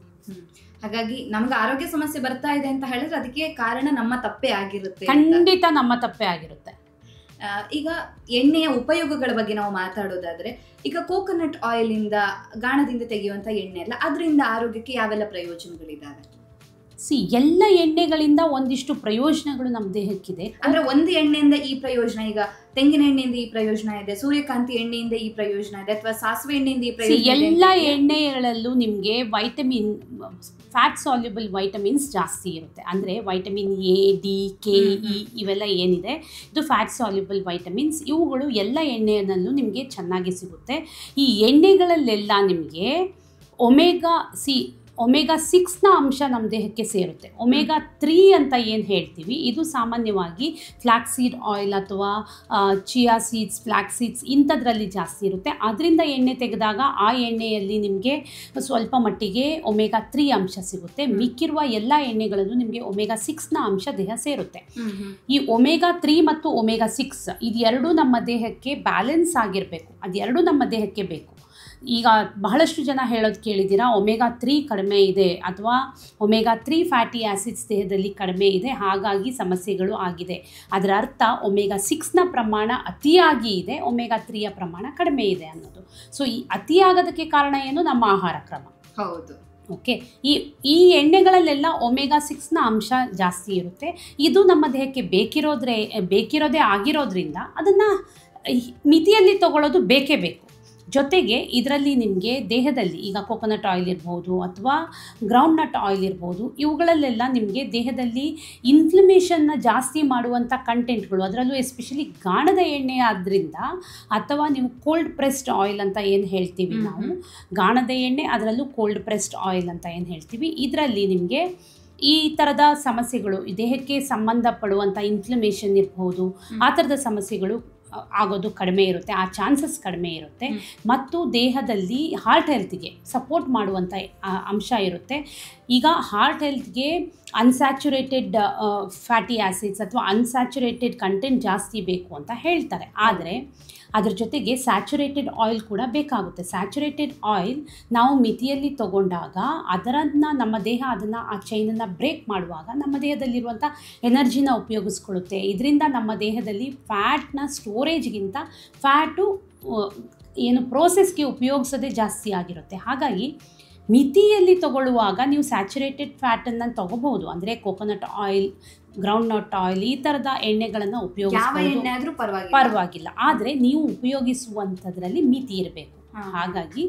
ಹಾಗಾಗಿ ನಮ್ಗೆ ಆರೋಗ್ಯ ಸಮಸ್ಯೆ ಬರ್ತಾ ಇದೆ ಅಂತ ಹೇಳಿದ್ರೆ ಅದಕ್ಕೆ ಕಾರಣ ನಮ್ಮ ತಪ್ಪೇ ಆಗಿರುತ್ತೆ. ಖಂಡಿತ ನಮ್ಮ ತಪ್ಪೇ ಆಗಿರುತ್ತೆ. ಈಗ ಎಣ್ಣೆಯ ಉಪಯೋಗಗಳ ಬಗ್ಗೆ ನಾವು ಮಾತಾಡೋದಾದ್ರೆ, ಈಗ ಕೋಕೋನಟ್ ಆಯಿಲ್ ಇಂದ, ಗಾಣದಿಂದ ತೆಗೆಯುವಂತ ಎಣ್ಣೆ ಅಲ್ಲ, ಅದರಿಂದ ಆರೋಗ್ಯಕ್ಕೆ ಯಾವೆಲ್ಲ ಪ್ರಯೋಜನಗಳಿದ್ದಾವೆ? ಎಲ್ಲ ಎಣ್ಣೆಗಳಿಂದ ಒಂದಿಷ್ಟು ಪ್ರಯೋಜನಗಳು ನಮ್ಮ ದೇಹಕ್ಕಿದೆ. ಅಂದ್ರೆ ಒಂದು ಎಣ್ಣೆಯಿಂದ ಈ ಪ್ರಯೋಜನ, ಈಗ ತೆಂಗಿನ ಎಣ್ಣೆಯಿಂದ ಈ ಪ್ರಯೋಜನ ಇದೆ, ಸೂರ್ಯಕಾಂತಿ ಎಣ್ಣೆಯಿಂದ ಈ ಪ್ರಯೋಜನ ಇದೆ, ಅಥವಾ ಸಾಸಿವೆ ಎಣ್ಣೆಯಿಂದ ಈ ಪ್ರಯೋಜನ ಇದೆ. ಎಲ್ಲ ಎಣ್ಣೆಗಳಲ್ಲೂ ನಿಮಗೆ ವೈಟಮಿನ್, ಫ್ಯಾಟ್ ಸಾಲ್ಯುಬಲ್ ವೈಟಮಿನ್ಸ್ ಜಾಸ್ತಿ ಇರುತ್ತೆ. ಅಂದರೆ vitamin A, D, K, E ಇವೆಲ್ಲ ಏನಿದೆ ಇದು ಫ್ಯಾಟ್ ಸಾಲ್ಯುಬಲ್ ವೈಟಮಿನ್ಸ್. ಇವುಗಳು ಎಲ್ಲ ಎಣ್ಣೆಯಲ್ಲೂ ನಿಮಗೆ ಚೆನ್ನಾಗಿ ಸಿಗುತ್ತೆ. ಈ ಎಣ್ಣೆಗಳಲ್ಲೆಲ್ಲ ನಿಮಗೆ ಒಮೆಗಾ 6ನ ಅಂಶ ನಮ್ಮ ದೇಹಕ್ಕೆ ಸೇರುತ್ತೆ. ಒಮೆಗಾ 3 ಅಂತ ಏನು ಹೇಳ್ತೀವಿ, ಇದು ಸಾಮಾನ್ಯವಾಗಿ ಫ್ಲ್ಯಾಕ್ಸೀಡ್ ಆಯಿಲ್ ಅಥವಾ ಚಿಯಾ ಸೀಡ್ಸ್, ಫ್ಲ್ಯಾಕ್ಸ್ ಸೀಡ್ಸ್ ಇಂಥದ್ರಲ್ಲಿ ಜಾಸ್ತಿ ಇರುತ್ತೆ. ಅದರಿಂದ ಎಣ್ಣೆ ತೆಗೆದಾಗ ಆ ಎಣ್ಣೆಯಲ್ಲಿ ನಿಮಗೆ ಸ್ವಲ್ಪ ಮಟ್ಟಿಗೆ ಒಮೆಗಾ 3 ಅಂಶ ಸಿಗುತ್ತೆ. ಮಿಕ್ಕಿರುವ ಎಲ್ಲ ಎಣ್ಣೆಗಳಲ್ಲೂ ನಿಮಗೆ ಒಮೆಗಾ 6ನ ಅಂಶ ದೇಹ ಸೇರುತ್ತೆ. ಈ ಒಮೆಗಾ 3 ಮತ್ತು ಒಮೆಗಾ 6 ಇದೆರಡೂ ನಮ್ಮ ದೇಹಕ್ಕೆ ಬ್ಯಾಲೆನ್ಸ್ ಆಗಿರಬೇಕು. ಅದೆರಡೂ ನಮ್ಮ ದೇಹಕ್ಕೆ ಬೇಕು. ಈಗ ಬಹಳಷ್ಟು ಜನ ಹೇಳೋದು ಕೇಳಿದ್ದೀರಾ, ಒಮೆಗಾ 3 ಕಡಿಮೆ ಇದೆ ಅಥವಾ ಒಮೆಗಾ 3 ಫ್ಯಾಟಿ ಆ್ಯಸಿಡ್ಸ್ ದೇಹದಲ್ಲಿ ಕಡಿಮೆ ಇದೆ, ಹಾಗಾಗಿ ಸಮಸ್ಯೆಗಳು ಆಗಿದೆ. ಅದರ ಅರ್ಥ ಒಮೆಗಾ 6ನ ಪ್ರಮಾಣ ಅತಿಯಾಗಿ ಇದೆ, ಒಮೆಗಾ 3ಯ ಪ್ರಮಾಣ ಕಡಿಮೆ ಇದೆ ಅನ್ನೋದು. ಸೊ ಈ ಅತಿಯಾಗೋದಕ್ಕೆ ಕಾರಣ ಏನು? ನಮ್ಮ ಆಹಾರ ಕ್ರಮ. ಹೌದು. ಓಕೆ. ಈ ಎಣ್ಣೆಗಳಲ್ಲೆಲ್ಲ ಒಮೆಗಾ 6ನ ಅಂಶ ಜಾಸ್ತಿ ಇರುತ್ತೆ. ಇದು ನಮ್ಮ ದೇಹಕ್ಕೆ ಬೇಕಿರೋದೇ ಆಗಿರೋದ್ರಿಂದ ಅದನ್ನು ಮಿತಿಯಲ್ಲಿ ತಗೊಳ್ಳೋದು ಬೇಕೇ ಬೇಕು. ಜೊತೆಗೆ ಇದರಲ್ಲಿ ನಿಮಗೆ ದೇಹದಲ್ಲಿ ಈಗ ಕೋಕೋನಟ್ ಆಯಿಲ್ ಇರ್ಬೋದು ಅಥವಾ ಗ್ರೌಂಡ್ ನಟ್ ಆಯಿಲ್ ಇರ್ಬೋದು, ಇವುಗಳಲ್ಲೆಲ್ಲ ನಿಮಗೆ ದೇಹದಲ್ಲಿ ಇನ್ಫ್ಲಮೇಷನ್ನ ಜಾಸ್ತಿ ಮಾಡುವಂಥ ಕಂಟೆಂಟ್ಗಳು, ಅದರಲ್ಲೂ ಎಸ್ಪೆಷಲಿ ಗಾಣದ ಎಣ್ಣೆ ಆದ್ದರಿಂದ, ಅಥವಾ ನೀವು ಕೋಲ್ಡ್ ಪ್ರೆಸ್ಡ್ ಆಯಿಲ್ ಅಂತ ಏನು ಹೇಳ್ತೀವಿ ನಾವು, ಗಾಣದ ಎಣ್ಣೆ ಅದರಲ್ಲೂ ಕೋಲ್ಡ್ ಪ್ರೆಸ್ಡ್ ಆಯಿಲ್ ಅಂತ ಏನು ಹೇಳ್ತೀವಿ, ಇದರಲ್ಲಿ ನಿಮಗೆ ಈ ಥರದ ಸಮಸ್ಯೆಗಳು, ದೇಹಕ್ಕೆ ಸಂಬಂಧಪಡುವಂಥ ಇನ್ಫ್ಲಮೇಷನ್ ಇರ್ಬೋದು, ಆ ಥರದ ಸಮಸ್ಯೆಗಳು ಆಗೋದು ಕಡಿಮೆ ಇರುತ್ತೆ, ಆ ಚಾನ್ಸಸ್ ಕಡಿಮೆ ಇರುತ್ತೆ. ಮತ್ತು ದೇಹದಲ್ಲಿ ಹಾರ್ಟ್ ಹೆಲ್ತ್ಗೆ ಸಪೋರ್ಟ್ ಮಾಡುವಂಥ ಅಂಶ ಇರುತ್ತೆ. ಈಗ ಹಾರ್ಟ್ ಹೆಲ್ತ್ಗೆ ಅನ್ಸ್ಯಾಚುರೇಟೆಡ್ ಫ್ಯಾಟಿ ಆ್ಯಸಿಡ್ಸ್ ಅಥವಾ ಅನ್ಸ್ಯಾಚುರೇಟೆಡ್ ಕಂಟೆಂಟ್ ಜಾಸ್ತಿ ಬೇಕು ಅಂತ ಹೇಳ್ತಾರೆ. ಆದರೆ ಅದ್ರ ಜೊತೆಗೆ ಸ್ಯಾಚುರೇಟೆಡ್ ಆಯಿಲ್ ಕೂಡ ಬೇಕಾಗುತ್ತೆ. ಸ್ಯಾಚುರೇಟೆಡ್ ಆಯಿಲ್ ನಾವು ಮಿತಿಯಲ್ಲಿ ತಗೊಂಡಾಗ ನಮ್ಮ ದೇಹ ಅದನ್ನು ಆ ಚೈನನ್ನು ಬ್ರೇಕ್ ಮಾಡುವಾಗ ನಮ್ಮ ದೇಹದಲ್ಲಿರುವಂಥ ಎನರ್ಜಿನ ಉಪಯೋಗಿಸ್ಕೊಳ್ಳುತ್ತೆ. ಇದರಿಂದ ನಮ್ಮ ದೇಹದಲ್ಲಿ ಫ್ಯಾಟ್ನ ಸ್ಟೋರೇಜ್ಗಿಂತ ಫ್ಯಾಟು ಪ್ರೋಸೆಸ್ಗೆ ಉಪಯೋಗಿಸೋದೇ ಜಾಸ್ತಿ ಆಗಿರುತ್ತೆ. ಹಾಗಾಗಿ ಮಿತಿಯಲ್ಲಿ ತಗೊಳ್ಳುವಾಗ ನೀವು ಸ್ಯಾಚುರೇಟೆಡ್ ಫ್ಯಾಟನ್ನು ತಗೋಬಹುದು. ಅಂದರೆ coconut oil, ground nut oil, ಈ ಥರದ ಎಣ್ಣೆಗಳನ್ನು ಉಪಯೋಗಿಸಬಹುದು, ಪರವಾಗಿಲ್ಲ. ಆದರೆ ನೀವು ಉಪಯೋಗಿಸುವಂಥದ್ರಲ್ಲಿ ಮಿತಿ ಇರಬೇಕು. ಹಾಗಾಗಿ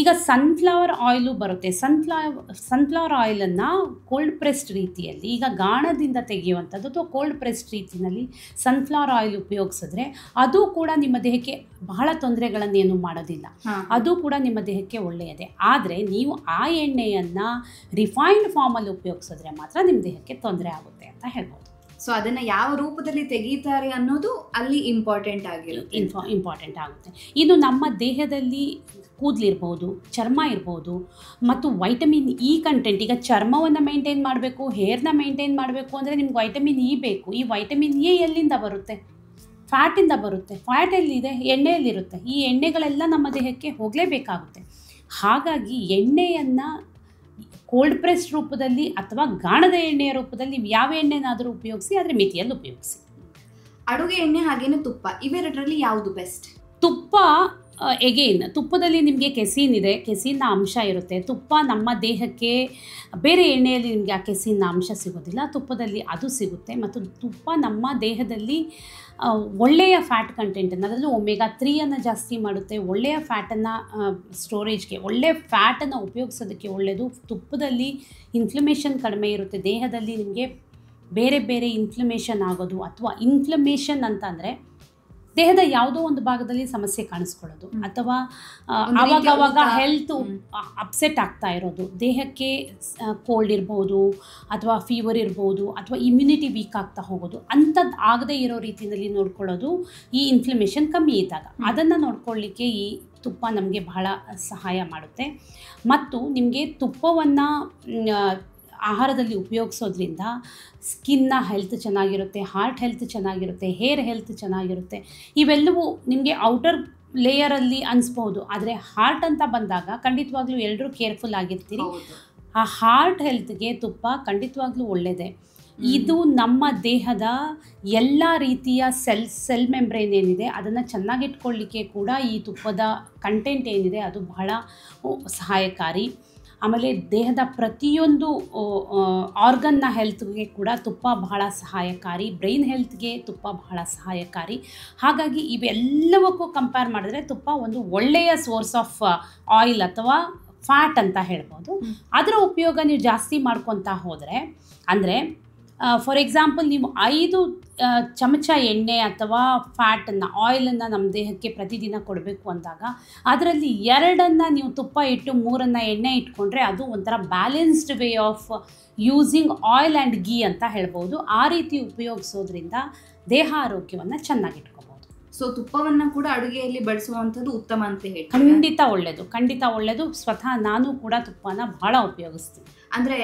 ಈಗ ಸನ್ಫ್ಲವರ್ ಆಯಿಲು ಬರುತ್ತೆ. ಸನ್ಫ್ಲವರ್ ಆಯಿಲನ್ನು ಕೋಲ್ಡ್ ಪ್ರೆಸ್ಡ್ ರೀತಿಯಲ್ಲಿ, ಈಗ ಗಾಣದಿಂದ ತೆಗೆಯುವಂಥದ್ದು ಅಥವಾ ಕೋಲ್ಡ್ ಪ್ರೆಸ್ಡ್ ರೀತಿಯಲ್ಲಿ ಸನ್ಫ್ಲವರ್ ಆಯಿಲ್ ಉಪಯೋಗಿಸಿದ್ರೆ ಅದು ಕೂಡ ನಿಮ್ಮ ದೇಹಕ್ಕೆ ಬಹಳ ತೊಂದರೆಗಳನ್ನೇನು ಮಾಡೋದಿಲ್ಲ, ಅದು ಕೂಡ ನಿಮ್ಮ ದೇಹಕ್ಕೆ ಒಳ್ಳೆಯದೇ. ಆದರೆ ನೀವು ಆ ಎಣ್ಣೆಯನ್ನು ರಿಫೈನ್ಡ್ ಫಾರ್ಮಲ್ಲಿ ಉಪಯೋಗಿಸಿದ್ರೆ ಮಾತ್ರ ನಿಮ್ಮ ದೇಹಕ್ಕೆ ತೊಂದರೆ ಆಗುತ್ತೆ ಅಂತ ಹೇಳ್ಬೋದು. ಸೊ ಅದನ್ನು ಯಾವ ರೂಪದಲ್ಲಿ ತೆಗೀತಾರೆ ಅನ್ನೋದು ಅಲ್ಲಿ ಇಂಪಾರ್ಟೆಂಟ್ ಆಗುತ್ತೆ. ಇನ್ನು ನಮ್ಮ ದೇಹದಲ್ಲಿ ಕೂದಲಿರ್ಬೋದು, ಚರ್ಮ ಇರ್ಬೋದು, ಮತ್ತು ವೈಟಮಿನ್ ಇ ಕಂಟೆಂಟ್, ಈಗ ಚರ್ಮವನ್ನು ಮೇಂಟೈನ್ ಮಾಡಬೇಕು, ಹೇರ್ನ ಮೇಂಟೈನ್ ಮಾಡಬೇಕು ಅಂದರೆ ನಿಮ್ಗೆ ವೈಟಮಿನ್ ಇ ಬೇಕು. ಈ ವೈಟಮಿನ್ ಎ ಎಲ್ಲಿಂದ ಬರುತ್ತೆ? ಫ್ಯಾಟಿಂದ ಬರುತ್ತೆ. ಫ್ಯಾಟ್ ಎಲ್ಲಿದೆ? ಎಣ್ಣೆಯಲ್ಲಿರುತ್ತೆ. ಈ ಎಣ್ಣೆಗಳೆಲ್ಲ ನಮ್ಮ ದೇಹಕ್ಕೆ ಹೋಗಲೇಬೇಕಾಗುತ್ತೆ. ಹಾಗಾಗಿ ಎಣ್ಣೆಯನ್ನು ಕೋಲ್ಡ್ ಪ್ರೆಸ್ಡ್ ರೂಪದಲ್ಲಿ ಅಥವಾ ಗಾಣದ ಎಣ್ಣೆಯ ರೂಪದಲ್ಲಿ ಯಾವ ಎಣ್ಣೆನಾದರೂ ಉಪಯೋಗಿಸಿ, ಆದರೆ ಮಿತಿಯಲ್ಲಿ ಉಪಯೋಗಿಸಿ. ಅಡುಗೆ ಎಣ್ಣೆ ಹಾಗೇನೆ ತುಪ್ಪ, ಇವೆರಡರಲ್ಲಿ ಯಾವುದು ಬೆಸ್ಟ್? ತುಪ್ಪ ತುಪ್ಪದಲ್ಲಿ ನಿಮಗೆ ಕೆಸಿನ್ ಇದೆ, ಕೆಸಿನ್ನ ಅಂಶ ಇರುತ್ತೆ. ತುಪ್ಪ ನಮ್ಮ ದೇಹಕ್ಕೆ ಬೇರೆ ಎಣ್ಣೆಯಲ್ಲಿ ನಿಮಗೆ ಆ ಕೆಸಿನ್ನ ಅಂಶ ಸಿಗೋದಿಲ್ಲ, ತುಪ್ಪದಲ್ಲಿ ಅದು ಸಿಗುತ್ತೆ. ಮತ್ತು ತುಪ್ಪ ನಮ್ಮ ದೇಹದಲ್ಲಿ ಒಳ್ಳೆಯ ಫ್ಯಾಟ್ ಕಂಟೆಂಟನ್ನು, ಅದರಲ್ಲೂ ಒಮೆಗಾ 3 ಜಾಸ್ತಿ ಮಾಡುತ್ತೆ. ಒಳ್ಳೆಯ ಫ್ಯಾಟನ್ನು ಸ್ಟೋರೇಜ್ಗೆ, ಒಳ್ಳೆಯ ಫ್ಯಾಟನ್ನು ಉಪಯೋಗಿಸೋದಕ್ಕೆ ಒಳ್ಳೆಯದು. ತುಪ್ಪದಲ್ಲಿ ಇನ್ಫ್ಲಮೇಷನ್ ಕಡಿಮೆ ಇರುತ್ತೆ. ದೇಹದಲ್ಲಿ ನಿಮಗೆ ಬೇರೆ ಬೇರೆ ಇನ್ಫ್ಲಮೇಷನ್ ಆಗೋದು, ಅಥವಾ ಇನ್ಫ್ಲಮೇಷನ್ ಅಂತಂದರೆ ದೇಹದ ಯಾವುದೋ ಒಂದು ಭಾಗದಲ್ಲಿ ಸಮಸ್ಯೆ ಕಾಣಿಸ್ಕೊಳ್ಳೋದು, ಅಥವಾ ಆವಾಗವಾಗ ಹೆಲ್ತ್ ಅಪ್ಸೆಟ್ ಆಗ್ತಾ ಇರೋದು, ದೇಹಕ್ಕೆ ಕೋಲ್ಡ್ ಇರ್ಬೋದು ಅಥವಾ ಫೀವರ್ ಇರ್ಬೋದು, ಅಥವಾ ಇಮ್ಯುನಿಟಿ ವೀಕ್ ಆಗ್ತಾ ಹೋಗೋದು, ಅಂಥದ್ದು ಆಗದೇ ಇರೋ ರೀತಿಯಲ್ಲಿ ನೋಡ್ಕೊಳ್ಳೋದು ಈ ಇನ್ಫ್ಲಮೇಷನ್ ಕಮ್ಮಿ ಇದ್ದಾಗ. ಅದನ್ನು ನೋಡ್ಕೊಳ್ಳಿಕ್ಕೆ ಈ ತುಪ್ಪ ನಮಗೆ ಬಹಳ ಸಹಾಯ ಮಾಡುತ್ತೆ. ಮತ್ತು ನಿಮಗೆ ತುಪ್ಪವನ್ನು ಆಹಾರದಲ್ಲಿ ಉಪಯೋಗಿಸೋದ್ರಿಂದ ಸ್ಕಿನ್ನ ಹೆಲ್ತ್ ಚೆನ್ನಾಗಿರುತ್ತೆ, ಹಾರ್ಟ್ ಹೆಲ್ತ್ ಚೆನ್ನಾಗಿರುತ್ತೆ, ಹೇರ್ ಹೆಲ್ತ್ ಚೆನ್ನಾಗಿರುತ್ತೆ. ಇವೆಲ್ಲವೂ ನಿಮಗೆ ಔಟರ್ ಲೇಯರಲ್ಲಿ ಅನಿಸ್ಬೋದು, ಆದರೆ ಹಾರ್ಟ್ ಅಂತ ಬಂದಾಗ ಖಂಡಿತವಾಗ್ಲೂ ಎಲ್ಲರೂ ಕೇರ್ಫುಲ್ ಆಗಿರ್ತೀರಿ. ಆ ಹಾರ್ಟ್ ಹೆಲ್ತ್ಗೆ ತುಪ್ಪ ಖಂಡಿತವಾಗ್ಲೂ ಒಳ್ಳೆಯದೇ. ಇದು ನಮ್ಮ ದೇಹದ ಎಲ್ಲ ರೀತಿಯ ಸೆಲ್ ಮೆಂಬ್ರೇನ್ ಏನಿದೆ ಅದನ್ನು ಚೆನ್ನಾಗಿಟ್ಕೊಳ್ಳಿಕ್ಕೆ ಕೂಡ ಈ ತುಪ್ಪದ ಕಂಟೆಂಟ್ ಏನಿದೆ ಅದು ಬಹಳ ಸಹಾಯಕಾರಿ. ಆಮೇಲೆ ದೇಹದ ಪ್ರತಿಯೊಂದು ಆರ್ಗನ್ನ ಹೆಲ್ತ್ಗೆ ಕೂಡ ತುಪ್ಪ ಬಹಳ ಸಹಾಯಕಾರಿ, ಬ್ರೈನ್ ಹೆಲ್ತ್ಗೆ ತುಪ್ಪ ಬಹಳ ಸಹಾಯಕಾರಿ. ಹಾಗಾಗಿ ಇವೆಲ್ಲವಕ್ಕೂ ಕಂಪೇರ್ ಮಾಡಿದ್ರೆ ತುಪ್ಪ ಒಂದು ಒಳ್ಳೆಯ ಸೋರ್ಸ್ ಆಫ್ ಆಯಿಲ್ ಅಥವಾ ಫ್ಯಾಟ್ ಅಂತ ಹೇಳ್ಬೋದು. ಅದರ ಉಪಯೋಗ ನೀವು ಜಾಸ್ತಿ ಮಾಡ್ಕೊತಾ ಹೋದರೆ, ಅಂದರೆ ಫಾರ್ ಎಕ್ಸಾಂಪಲ್ ನೀವು 5 ಚಮಚ ಎಣ್ಣೆ ಅಥವಾ ಫ್ಯಾಟನ್ನು, ಆಯಿಲನ್ನು ನಮ್ಮ ದೇಹಕ್ಕೆ ಪ್ರತಿದಿನ ಕೊಡಬೇಕು ಅಂದಾಗ ಅದರಲ್ಲಿ 2 ನೀವು ತುಪ್ಪ ಇಟ್ಟು 3 ಎಣ್ಣೆ ಇಟ್ಕೊಂಡ್ರೆ ಅದು ಒಂಥರ balanced way of using oil and ghee ಅಂತ ಹೇಳ್ಬೋದು. ಆ ರೀತಿ ಉಪಯೋಗಿಸೋದ್ರಿಂದ ದೇಹ ಆರೋಗ್ಯವನ್ನು ಚೆನ್ನಾಗಿಟ್ಕೋಬೋದು. ಸೊ ತುಪ್ಪವನ್ನು ಕೂಡ ಅಡುಗೆಯಲ್ಲಿ ಬಳಸುವಂಥದ್ದು ಉತ್ತಮ ಅಂತ ಹೇಳಿ. ಖಂಡಿತ ಒಳ್ಳೆಯದು. ಸ್ವತಃ ನಾನು ಕೂಡ ತುಪ್ಪನ ಬಹಳ ಉಪಯೋಗಿಸ್ತೀನಿ. ಅಂದರೆ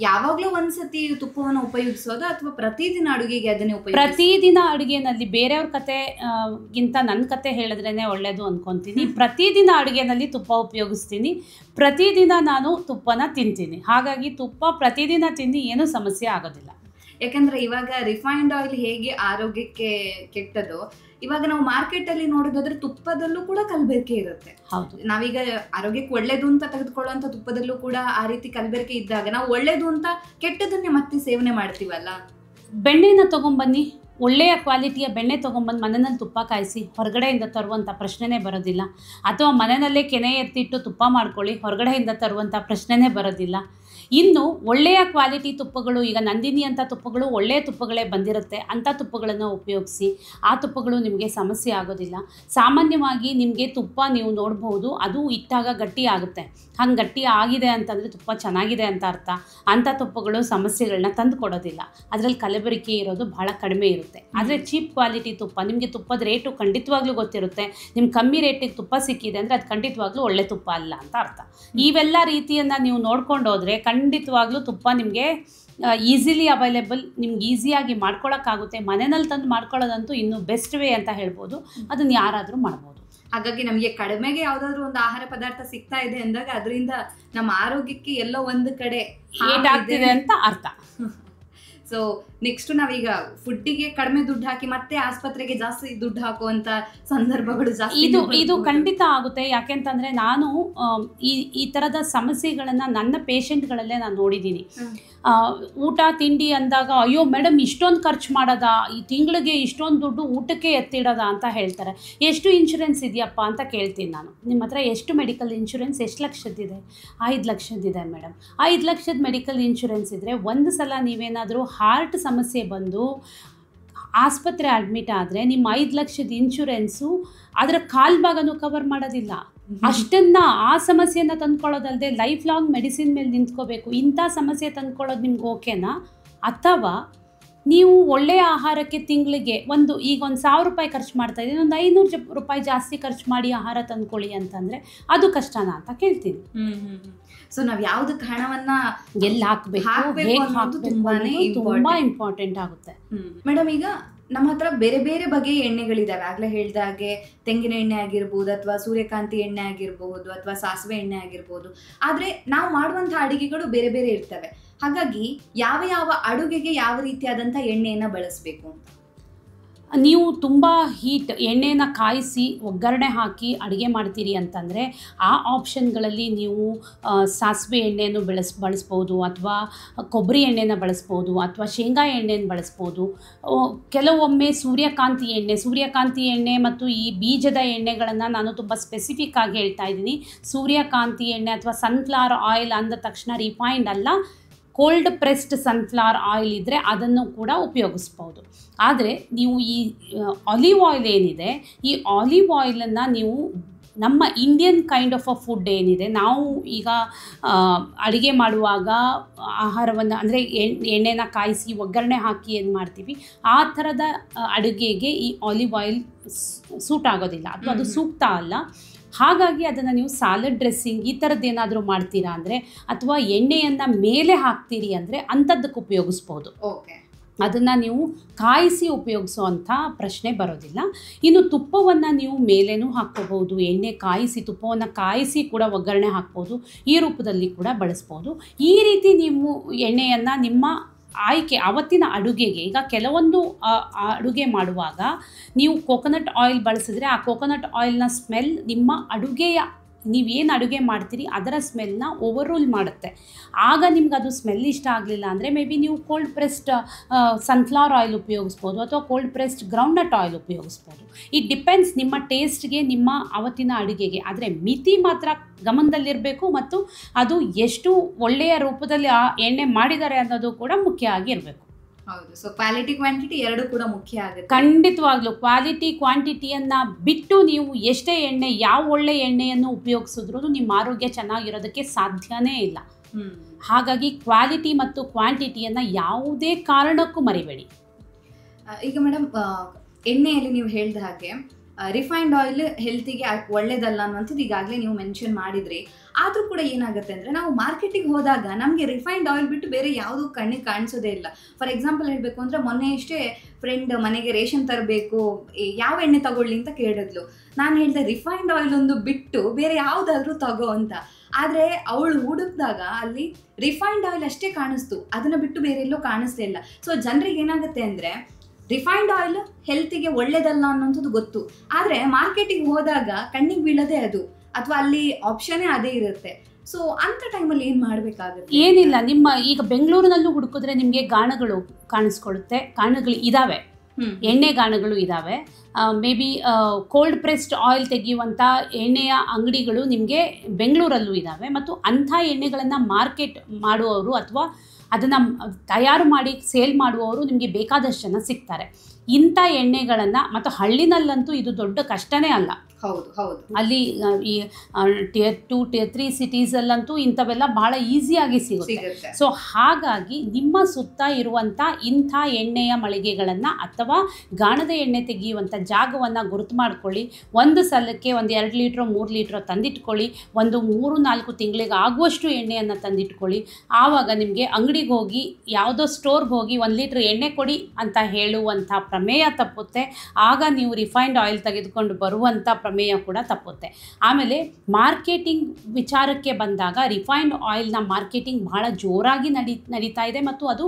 ಯಾವಾಗಲೂ ಒಂದ್ಸತಿ ತುಪ್ಪವನ್ನು ಉಪಯೋಗಿಸೋದು ಅಥವಾ ಪ್ರತಿದಿನ ಅಡುಗೆಗೆ ಅದನ್ನೇ ಪ್ರತಿದಿನ ಅಡುಗೆನಲ್ಲಿ ಬೇರೆಯವ್ರ ಕತೆಗಿಂತ ನನ್ನ ಕತೆ ಹೇಳಿದ್ರೇ ಒಳ್ಳೆಯದು ಅಂದ್ಕೊತೀನಿ. ಪ್ರತಿದಿನ ಅಡುಗೆನಲ್ಲಿ ತುಪ್ಪ ಉಪಯೋಗಿಸ್ತೀನಿ. ಪ್ರತಿದಿನ ನಾನು ತುಪ್ಪನ ತಿಂತೀನಿ. ಹಾಗಾಗಿ ತುಪ್ಪ ಪ್ರತಿದಿನ ತಿಂದು ಏನೂ ಸಮಸ್ಯೆ ಆಗೋದಿಲ್ಲ. ಯಾಕಂದರೆ ಇವಾಗ ರಿಫೈನ್ಡ್ ಆಯಿಲ್ ಹೇಗೆ ಆರೋಗ್ಯಕ್ಕೆ ಕೆಟ್ಟದೋ, ಇವಾಗ ನಾವು ಮಾರ್ಕೆಟಲ್ಲಿ ನೋಡೋದಾದ್ರೆ ತುಪ್ಪದಲ್ಲೂ ಕೂಡ ಕಲಬೆರಕೆ ಇರುತ್ತೆ. ಹೌದು, ನಾವೀಗ ಆರೋಗ್ಯಕ್ಕೆ ಒಳ್ಳೇದು ಅಂತ ತೆಗೆದುಕೊಳ್ಳುವಂಥ ತುಪ್ಪದಲ್ಲೂ ಕೂಡ ಆ ರೀತಿ ಕಲಬೆರಕೆ ಇದ್ದಾಗ ನಾವು ಒಳ್ಳೇದು ಅಂತ ಕೆಟ್ಟದನ್ನೇ ಮತ್ತೆ ಸೇವನೆ ಮಾಡ್ತೀವಲ್ಲ. ಬೆಣ್ಣೆನ ತೊಗೊಂಬನ್ನಿ, ಒಳ್ಳೆಯ ಕ್ವಾಲಿಟಿಯ ಬೆಣ್ಣೆ ತೊಗೊಂಬಂದು ಮನೆಯಲ್ಲಿ ತುಪ್ಪ ಕಾಯಿಸಿ, ಹೊರಗಡೆಯಿಂದ ತರುವಂಥ ಪ್ರಶ್ನೆನೇ ಬರೋದಿಲ್ಲ. ಅಥವಾ ಮನೆಯಲ್ಲೇ ಕೆನೆ ಎತ್ತಿಟ್ಟು ತುಪ್ಪ ಮಾಡ್ಕೊಳ್ಳಿ, ಹೊರಗಡೆಯಿಂದ ತರುವಂಥ ಪ್ರಶ್ನೆನೇ ಬರೋದಿಲ್ಲ. ಇನ್ನು ಒಳ್ಳೆಯ ಕ್ವಾಲಿಟಿ ತುಪ್ಪಗಳು, ಈಗ ನಂದಿನಿ ಅಂತ ತುಪ್ಪಗಳು ಒಳ್ಳೆಯ ತುಪ್ಪಗಳೇ ಬಂದಿರುತ್ತೆ. ಅಂಥ ತುಪ್ಪಗಳನ್ನು ಉಪಯೋಗಿಸಿ. ಆ ತುಪ್ಪಗಳು ನಿಮಗೆ ಸಮಸ್ಯೆ ಆಗೋದಿಲ್ಲ. ಸಾಮಾನ್ಯವಾಗಿ ನಿಮಗೆ ತುಪ್ಪ ನೀವು ನೋಡ್ಬೋದು, ಅದು ಇಟ್ಟಾಗ ಗಟ್ಟಿ ಆಗುತ್ತೆ. ಹಂಗೆ ಗಟ್ಟಿ ಆಗಿದೆ ಅಂತಂದರೆ ತುಪ್ಪ ಚೆನ್ನಾಗಿದೆ ಅಂತ ಅರ್ಥ. ಅಂಥ ತುಪ್ಪಗಳು ಸಮಸ್ಯೆಗಳನ್ನ ತಂದು ಕೊಡೋದಿಲ್ಲ. ಅದರಲ್ಲಿ ಕಲಬೆರಕೆ ಇರೋದು ಭಾಳ ಕಡಿಮೆ ಇರುತ್ತೆ. ಆದರೆ ಚೀಪ್ ಕ್ವಾಲಿಟಿ ತುಪ್ಪ, ನಿಮಗೆ ತುಪ್ಪದ ರೇಟು ಖಂಡಿತವಾಗ್ಲೂ ಗೊತ್ತಿರುತ್ತೆ. ನಿಮ್ಗೆ ಕಮ್ಮಿ ರೇಟಿಗೆ ತುಪ್ಪ ಸಿಕ್ಕಿದೆ ಅಂದರೆ ಅದು ಖಂಡಿತವಾಗ್ಲೂ ಒಳ್ಳೆ ತುಪ್ಪ ಅಲ್ಲ ಅಂತ ಅರ್ಥ. ಇವೆಲ್ಲ ರೀತಿಯನ್ನು ನೀವು ನೋಡ್ಕೊಂಡು ಹೋದರೆ ಖಂಡಿತವಾಗ್ಲೂ ತುಪ್ಪ ನಿಮಗೆ ಈಸಿಲಿ ಅವೈಲೇಬಲ್, ನಿಮ್ಗೆ ಈಸಿಯಾಗಿ ಮಾಡ್ಕೊಳಕ್ಕಾಗುತ್ತೆ. ಮನೆಯಲ್ಲಿ ತಂದು ಮಾಡ್ಕೊಳ್ಳೋದಂತೂ ಇನ್ನೂ ಬೆಸ್ಟ್ ವೇ ಅಂತ ಹೇಳ್ಬೋದು. ಅದನ್ನು ಯಾರಾದರೂ ಮಾಡ್ಬೋದು. ಹಾಗಾಗಿ ನಮಗೆ ಕಡಿಮೆಗೆ ಯಾವುದಾದ್ರೂ ಒಂದು ಆಹಾರ ಪದಾರ್ಥ ಸಿಗ್ತಾ ಇದೆ ಅಂದಾಗ ಅದರಿಂದ ನಮ್ಮ ಆರೋಗ್ಯಕ್ಕೆ ಎಲ್ಲೋ ಒಂದು ಕಡೆ ಏಟಾಗ್ತಿದೆ ಅಂತ ಅರ್ಥ. ಸೊ ನೆಕ್ಸ್ಟ್ ನಾವೀಗ ಫುಡ್ಡಿಗೆ ಕಡಿಮೆ ದುಡ್ಡು ಹಾಕಿ ಮತ್ತೆ ಆಸ್ಪತ್ರೆಗೆ ಜಾಸ್ತಿ ದುಡ್ಡು ಹಾಕುವಂತ ಸಂದರ್ಭಗಳು ಜಾಸ್ತಿ ಇದು ಖಂಡಿತ ಆಗುತ್ತೆ. ಯಾಕೆಂತಂದ್ರೆ ನಾನು ಈ ಥರದ ಸಮಸ್ಯೆಗಳನ್ನು ನನ್ನ ಪೇಷಂಟ್ಗಳಲ್ಲೇ ನಾನು ನೋಡಿದ್ದೀನಿ. ಊಟ ತಿಂಡಿ ಅಂದಾಗ ಅಯ್ಯೋ ಮೇಡಮ್ ಇಷ್ಟೊಂದು ಖರ್ಚು ಮಾಡೋದ, ಈ ತಿಂಗಳಿಗೆ ಇಷ್ಟೊಂದು ದುಡ್ಡು ಊಟಕ್ಕೆ ಎತ್ತಿಡೋದ ಅಂತ ಹೇಳ್ತಾರೆ. ಎಷ್ಟು ಇನ್ಶೂರೆನ್ಸ್ ಇದೆಯಪ್ಪ ಅಂತ ಕೇಳ್ತೀನಿ ನಾನು. ನಿಮ್ಮ ಹತ್ರ ಎಷ್ಟು ಮೆಡಿಕಲ್ ಇನ್ಶೂರೆನ್ಸ್, ಎಷ್ಟು ಲಕ್ಷದಿದೆ? 5 ಲಕ್ಷದಿದೆ ಮೇಡಮ್. 5 ಲಕ್ಷದ ಮೆಡಿಕಲ್ ಇನ್ಶೂರೆನ್ಸ್ ಇದ್ದರೆ ಒಂದು ಸಲ ನೀವೇನಾದರೂ ಹಾರ್ಟ್ ಸಮಸ್ಯೆ ಬಂದು ಆಸ್ಪತ್ರೆ ಅಡ್ಮಿಟ್ ಆದರೆ ನಿಮ್ಮ 5 ಲಕ್ಷದ ಇನ್ಶೂರೆನ್ಸು ಅದರ ಕಾಲು ಭಾಗನೂ ಕವರ್ ಮಾಡೋದಿಲ್ಲ. ಅಷ್ಟನ್ನು ಆ ಸಮಸ್ಯೆಯನ್ನು ತಂದ್ಕೊಳ್ಳೋದಲ್ಲದೆ ಲೈಫ್ ಲಾಂಗ್ ಮೆಡಿಸಿನ್ ಮೇಲೆ ನಿಂತ್ಕೋಬೇಕು. ಇಂಥ ಸಮಸ್ಯೆ ತಂದ್ಕೊಳ್ಳೋದು ನಿಮ್ಗೆ ಓಕೆನಾ? ಅಥವಾ ನೀವು ಒಳ್ಳೆಯ ಆಹಾರಕ್ಕೆ ತಿಂಗಳಿಗೆ ಈಗ 1,000 ರೂಪಾಯಿ ಖರ್ಚು ಮಾಡ್ತಾಯಿದ್ದೀನಿ, ಒಂದು 500 ರೂಪಾಯಿ ಜಾಸ್ತಿ ಖರ್ಚು ಮಾಡಿ ಆಹಾರ ತಂದ್ಕೊಳ್ಳಿ ಅಂತಂದರೆ ಅದು ಕಷ್ಟನಾ ಅಂತ ಕೇಳ್ತೀನಿ. ಸೊ ನಾವು ಯಾವುದಕ್ಕೆ ಹಣವನ್ನು ಎಲ್ಲಿ ಹಾಕಬೇಕು, ಹೇಗೆ ಹಾಕಬೇಕು ತುಂಬ ಇಂಪಾರ್ಟೆಂಟ್ ಆಗುತ್ತೆ. ಮೇಡಮ್, ಈಗ ನಮ್ಮ ಹತ್ರ ಬೇರೆ ಬೇರೆ ಬಗೆಯ ಎಣ್ಣೆಗಳಿದ್ದಾವೆ. ಆಗಲೇ ಹೇಳಿದಾಗೆ ತೆಂಗಿನ ಎಣ್ಣೆ ಆಗಿರ್ಬೋದು, ಅಥವಾ ಸೂರ್ಯಕಾಂತಿ ಎಣ್ಣೆ ಆಗಿರಬಹುದು, ಅಥವಾ ಸಾಸಿವೆ ಎಣ್ಣೆ ಆಗಿರ್ಬೋದು. ಆದರೆ ನಾವು ಮಾಡುವಂಥ ಅಡುಗೆಗಳು ಬೇರೆ ಬೇರೆ ಇರ್ತವೆ. ಹಾಗಾಗಿ ಯಾವ ಯಾವ ಅಡುಗೆಗೆ ಯಾವ ರೀತಿಯಾದಂಥ ಎಣ್ಣೆಯನ್ನು ಬಳಸಬೇಕು ಅಂತ? ನೀವು ತುಂಬ ಎಣ್ಣೆನ ಕಾಯಿಸಿ ಒಗ್ಗರಣೆ ಹಾಕಿ ಅಡುಗೆ ಮಾಡ್ತೀರಿ ಅಂತಂದರೆ ಆ ಆಪ್ಷನ್ಗಳಲ್ಲಿ ನೀವು ಸಾಸಿವೆ ಎಣ್ಣೆಯನ್ನು ಬಳಸ್ಬೋದು, ಅಥವಾ ಕೊಬ್ಬರಿ ಎಣ್ಣೆನ ಬಳಸ್ಬೋದು, ಅಥವಾ ಶೇಂಗಾ ಎಣ್ಣೆನ ಬಳಸ್ಬೋದು. ಕೆಲವೊಮ್ಮೆ ಸೂರ್ಯಕಾಂತಿ ಎಣ್ಣೆ ಮತ್ತು ಈ ಬೀಜದ ಎಣ್ಣೆಗಳನ್ನು ನಾನು ತುಂಬ ಸ್ಪೆಸಿಫಿಕ್ ಆಗಿ ಹೇಳ್ತಾ ಇದ್ದೀನಿ. ಸೂರ್ಯಕಾಂತಿ ಎಣ್ಣೆ ಅಥವಾ ಸನ್ಫ್ಲವರ್ ಆಯಿಲ್ ಅಂದ ತಕ್ಷಣ ರಿಫೈನ್ಡ್ ಅಲ್ಲ, ಕೋಲ್ಡ್ ಪ್ರೆಸ್ಡ್ ಸನ್ಫ್ಲವರ್ ಆಯಿಲ್ ಇದ್ದರೆ ಅದನ್ನು ಕೂಡ ಉಪಯೋಗಿಸ್ಬೋದು. ಆದರೆ ನೀವು ಈ ಆಲಿವ್ ಆಯಿಲ್ ಏನಿದೆ, ಈ ಆಲಿವ್ ಆಯಿಲನ್ನು ನೀವು ನಮ್ಮ Indian kind of a food ಏನಿದೆ, ನಾವು ಈಗ ಅಡುಗೆ ಮಾಡುವಾಗ ಆಹಾರವನ್ನು ಅಂದರೆ ಎಣ್ಣೆನ ಕಾಯಿಸಿ ಒಗ್ಗರಣೆ ಹಾಕಿ ಏನು ಮಾಡ್ತೀವಿ, ಆ ಥರದ ಅಡುಗೆಗೆ ಈ ಆಲಿವ್ ಆಯಿಲ್ ಸೂಟ್ ಆಗೋದಿಲ್ಲ, ಅಥವಾ ಅದು ಸೂಕ್ತ ಅಲ್ಲ. ಹಾಗಾಗಿ ಅದನ್ನು ನೀವು ಸಾಲಡ್ ಡ್ರೆಸ್ಸಿಂಗ್ ಈ ಥರದ್ದು ಏನಾದರೂ ಮಾಡ್ತೀರಾ ಅಂದರೆ, ಅಥವಾ ಎಣ್ಣೆಯನ್ನು ಮೇಲೆ ಹಾಕ್ತೀರಿ ಅಂದರೆ ಅಂಥದ್ದಕ್ಕೆ ಉಪಯೋಗಿಸ್ಬೋದು. ಓಕೆ, ಅದನ್ನು ನೀವು ಕಾಯಿಸಿ ಉಪಯೋಗಿಸೋ ಅಂಥ ಪ್ರಶ್ನೆ ಬರೋದಿಲ್ಲ. ಇನ್ನು ತುಪ್ಪವನ್ನು ನೀವು ಮೇಲೇನೂ ಹಾಕ್ಕೋಬೋದು. ಎಣ್ಣೆ ಕಾಯಿಸಿ, ತುಪ್ಪವನ್ನು ಕಾಯಿಸಿ ಕೂಡ ಒಗ್ಗರಣೆ ಹಾಕ್ಬೋದು. ಈ ರೂಪದಲ್ಲಿ ಕೂಡ ಬಳಸ್ಬೋದು. ಈ ರೀತಿ ನೀವು ಎಣ್ಣೆಯನ್ನು ನಿಮ್ಮ ಆಯ್ಕೆ ಆವತ್ತಿನ ಅಡುಗೆಗೆ, ಈಗ ಕೆಲವೊಂದು ಅಡುಗೆ ಮಾಡುವಾಗ ನೀವು ಕೋಕೋನಟ್ ಆಯಿಲ್ ಬಳಸಿದ್ರೆ ಆ ಕೋಕೋನಟ್ ಆಯಿಲ್ನ ಸ್ಮೆಲ್ ನಿಮ್ಮ ಅಡುಗೆಯ ನೀವೇನು ಅಡುಗೆ ಮಾಡ್ತೀರಿ ಅದರ ಸ್ಮೆಲ್ನ ಓವರ್ರೂಲ್ ಮಾಡುತ್ತೆ. ಆಗ ನಿಮ್ಗೆ ಅದು ಸ್ಮೆಲ್ ಇಷ್ಟ ಆಗಲಿಲ್ಲ ಅಂದರೆ ಮೇ ಬಿ ನೀವು ಕೋಲ್ಡ್ ಪ್ರೆಸ್ಡ್ ಸನ್ಫ್ಲವರ್ ಆಯಿಲ್ ಉಪಯೋಗಿಸ್ಬೋದು ಅಥವಾ ಕೋಲ್ಡ್ ಪ್ರೆಸ್ಡ್ ಗ್ರೌಂಡ್ನಟ್ ಆಯಿಲ್ ಉಪಯೋಗಿಸ್ಬೋದು. ಇಟ್ ಡಿಪೆಂಡ್ಸ್ ನಿಮ್ಮ ಟೇಸ್ಟ್ಗೆ, ನಿಮ್ಮ ಅವತ್ತಿನ ಅಡುಗೆಗೆ. ಆದರೆ ಮಿತಿ ಮಾತ್ರ ಗಮನದಲ್ಲಿರಬೇಕು ಮತ್ತು ಅದು ಎಷ್ಟು ಒಳ್ಳೆಯ ರೂಪದಲ್ಲಿ ಆ ಎಣ್ಣೆ ಮಾಡಿದ್ದಾರೆ ಅನ್ನೋದು ಕೂಡ ಮುಖ್ಯ ಆಗಿರಬೇಕು. ಹೌದು. ಸೊ ಕ್ವಾಲಿಟಿ ಕ್ವಾಂಟಿಟಿ ಎರಡೂ ಕೂಡ ಮುಖ್ಯ ಆಗುತ್ತೆ. ಖಂಡಿತವಾಗ್ಲೂ ಕ್ವಾಲಿಟಿ ಕ್ವಾಂಟಿಟಿಯನ್ನು ಬಿಟ್ಟು ನೀವು ಎಷ್ಟೇ ಎಣ್ಣೆ, ಯಾವ ಒಳ್ಳೆ ಎಣ್ಣೆಯನ್ನು ಉಪಯೋಗಿಸಿದ್ರೂ ನಿಮ್ಮ ಆರೋಗ್ಯ ಚೆನ್ನಾಗಿರೋದಕ್ಕೆ ಸಾಧ್ಯನೇ ಇಲ್ಲ. ಹಾಗಾಗಿ ಕ್ವಾಲಿಟಿ ಮತ್ತು ಕ್ವಾಂಟಿಟಿಯನ್ನು ಯಾವುದೇ ಕಾರಣಕ್ಕೂ ಮರಿಬೇಡಿ. ಈಗ ಮೇಡಮ್, ಎಣ್ಣೆಯಲ್ಲಿ ನೀವು ಹೇಳಿದ ಹಾಗೆ ರಿಫೈನ್ಡ್ ಆಯಿಲ್ ಹೆಲ್ತಿಗೆ ಒಳ್ಳೇದಲ್ಲ ಅನ್ನೋಂಥದ್ದು ಈಗಾಗಲೇ ನೀವು ಮೆನ್ಷನ್ ಮಾಡಿದ್ರಿ. ಆದರೂ ಕೂಡ ಏನಾಗುತ್ತೆ ಅಂದರೆ, ನಾವು ಮಾರ್ಕೆಟಿಗೆ ಹೋದಾಗ ನಮಗೆ ರಿಫೈನ್ಡ್ ಆಯಿಲ್ ಬಿಟ್ಟು ಬೇರೆ ಯಾವುದೂ ಕಣ್ಣಿಗೆ ಕಾಣಿಸೋದೇ ಇಲ್ಲ. ಫಾರ್ ಎಕ್ಸಾಂಪಲ್ ಹೇಳಬೇಕು ಅಂದರೆ, ಮೊನ್ನೆ ಅಷ್ಟೇ ಫ್ರೆಂಡ್ ಮನೆಗೆ ರೇಷನ್ ತರಬೇಕು, ಯಾವ ಎಣ್ಣೆ ತಗೊಳ್ಳಿ ಅಂತ ಕೇಳಿದ್ಲು. ನಾನು ಹೇಳಿದೆ ರಿಫೈನ್ಡ್ ಆಯಿಲ್ ಒಂದು ಬಿಟ್ಟು ಬೇರೆ ಯಾವುದಾದ್ರೂ ತಗೋ ಅಂತ. ಆದರೆ ಅವಳು ಹುಡುಕಿದಾಗ ಅಲ್ಲಿ ರಿಫೈನ್ಡ್ ಆಯಿಲ್ ಅಷ್ಟೇ ಕಾಣಿಸ್ತು, ಅದನ್ನು ಬಿಟ್ಟು ಬೇರೆ ಎಲ್ಲೂ ಕಾಣಿಸ್ಲೇ ಇಲ್ಲ. ಸೊ ಜನರಿಗೆ ಏನಾಗುತ್ತೆ ಅಂದರೆ, ರಿಫೈನ್ಡ್ ಆಯಿಲ್ ಹೆಲ್ತಿಗೆ ಒಳ್ಳೇದಲ್ಲ ಅನ್ನೋಂಥದ್ದು ಗೊತ್ತು, ಆದರೆ ಮಾರ್ಕೆಟಿಗೆ ಹೋದಾಗ ಕಣ್ಣಿಗೆ ಬೀಳೋದೇ ಅದು, ಅಥವಾ ಅಲ್ಲಿ ಆಪ್ಷನ್ನೇ ಅದೇ ಇರುತ್ತೆ. ಸೊ ಅಂಥ ಟೈಮಲ್ಲಿ ಏನು ಮಾಡಬೇಕಾಗುತ್ತೆ? ಏನಿಲ್ಲ, ನಿಮ್ಮ ಈಗ ಬೆಂಗಳೂರಿನಲ್ಲೂ ಹುಡುಕಿದ್ರೆ ನಿಮಗೆ ಗಾಣಗಳು ಕಾಣಿಸ್ಕೊಳ್ಳುತ್ತೆ. ಗಾಣಗಳು ಇದ್ದಾವೆ, ಎಣ್ಣೆ ಗಾಣಗಳು ಇದ್ದಾವೆ. Maybe cold pressed oil ತೆಗೆಯುವಂಥ ಎಣ್ಣೆಯ ಅಂಗಡಿಗಳು ನಿಮಗೆ ಬೆಂಗಳೂರಲ್ಲೂ ಇದ್ದಾವೆ. ಮತ್ತು ಅಂಥ ಎಣ್ಣೆಗಳನ್ನು ಮಾರ್ಕೆಟ್ ಮಾಡುವವರು ಅಥವಾ ಅದನ್ನು ತಯಾರು ಮಾಡಿ ಸೇಲ್ ಮಾಡುವವರು ನಿಮಗೆ ಬೇಕಾದಷ್ಟು ಜನ ಸಿಗ್ತಾರೆ. ಇಂಥ ಎಣ್ಣೆಗಳನ್ನು, ಮತ್ತು ಹಳ್ಳಿನಲ್ಲಂತೂ ಇದು ದೊಡ್ಡ ಕಷ್ಟನೇ ಅಲ್ಲ. ಹೌದು ಹೌದು. ಅಲ್ಲಿ ಈ Tier 2 Tier 3 ಸಿಟೀಸಲ್ಲಂತೂ ಇಂಥವೆಲ್ಲ ಭಾಳ ಈಸಿಯಾಗಿ ಸಿಗುತ್ತೆ. ಸೊ ಹಾಗಾಗಿ ನಿಮ್ಮ ಸುತ್ತ ಇರುವಂಥ ಇಂಥ ಎಣ್ಣೆಯ ಮಳಿಗೆಗಳನ್ನು ಅಥವಾ ಗಾಣದ ಎಣ್ಣೆ ತೆಗೆಯುವಂಥ ಜಾಗವನ್ನು ಗುರುತು ಮಾಡ್ಕೊಳ್ಳಿ. ಒಂದು ಸಲಕ್ಕೆ ಒಂದು 2 ಲೀಟ್ರೋ 3 ಲೀಟ್ರೋ ತಂದಿಟ್ಕೊಳ್ಳಿ. ಒಂದು 3-4 ತಿಂಗಳಿಗೆ ಆಗುವಷ್ಟು ಎಣ್ಣೆಯನ್ನು ತಂದಿಟ್ಕೊಳ್ಳಿ. ಆವಾಗ ನಿಮಗೆ ಅಂಗಡಿಗೆ ಹೋಗಿ, ಯಾವುದೋ ಸ್ಟೋರ್ಗೆ ಹೋಗಿ 1 ಲೀಟ್ರ್ ಎಣ್ಣೆ ಕೊಡಿ ಅಂತ ಹೇಳುವಂಥ ಪ್ರಮೇಯ ತಪ್ಪುತ್ತೆ. ಆಗ ನೀವು ರಿಫೈನ್ಡ್ ಆಯಿಲ್ ತೆಗೆದುಕೊಂಡು ಬರುವಂಥ ಪ್ರಮೇಯ ಕೂಡ ತಪ್ಪುತ್ತೆ. ಆಮೇಲೆ ಮಾರ್ಕೆಟಿಂಗ್ ವಿಚಾರಕ್ಕೆ ಬಂದಾಗ ರಿಫೈನ್ಡ್ ಆಯಿಲ್ನ ಮಾರ್ಕೆಟಿಂಗ್ ಬಹಳ ಜೋರಾಗಿ ನಡೀತಾ ಇದೆ ಮತ್ತು ಅದು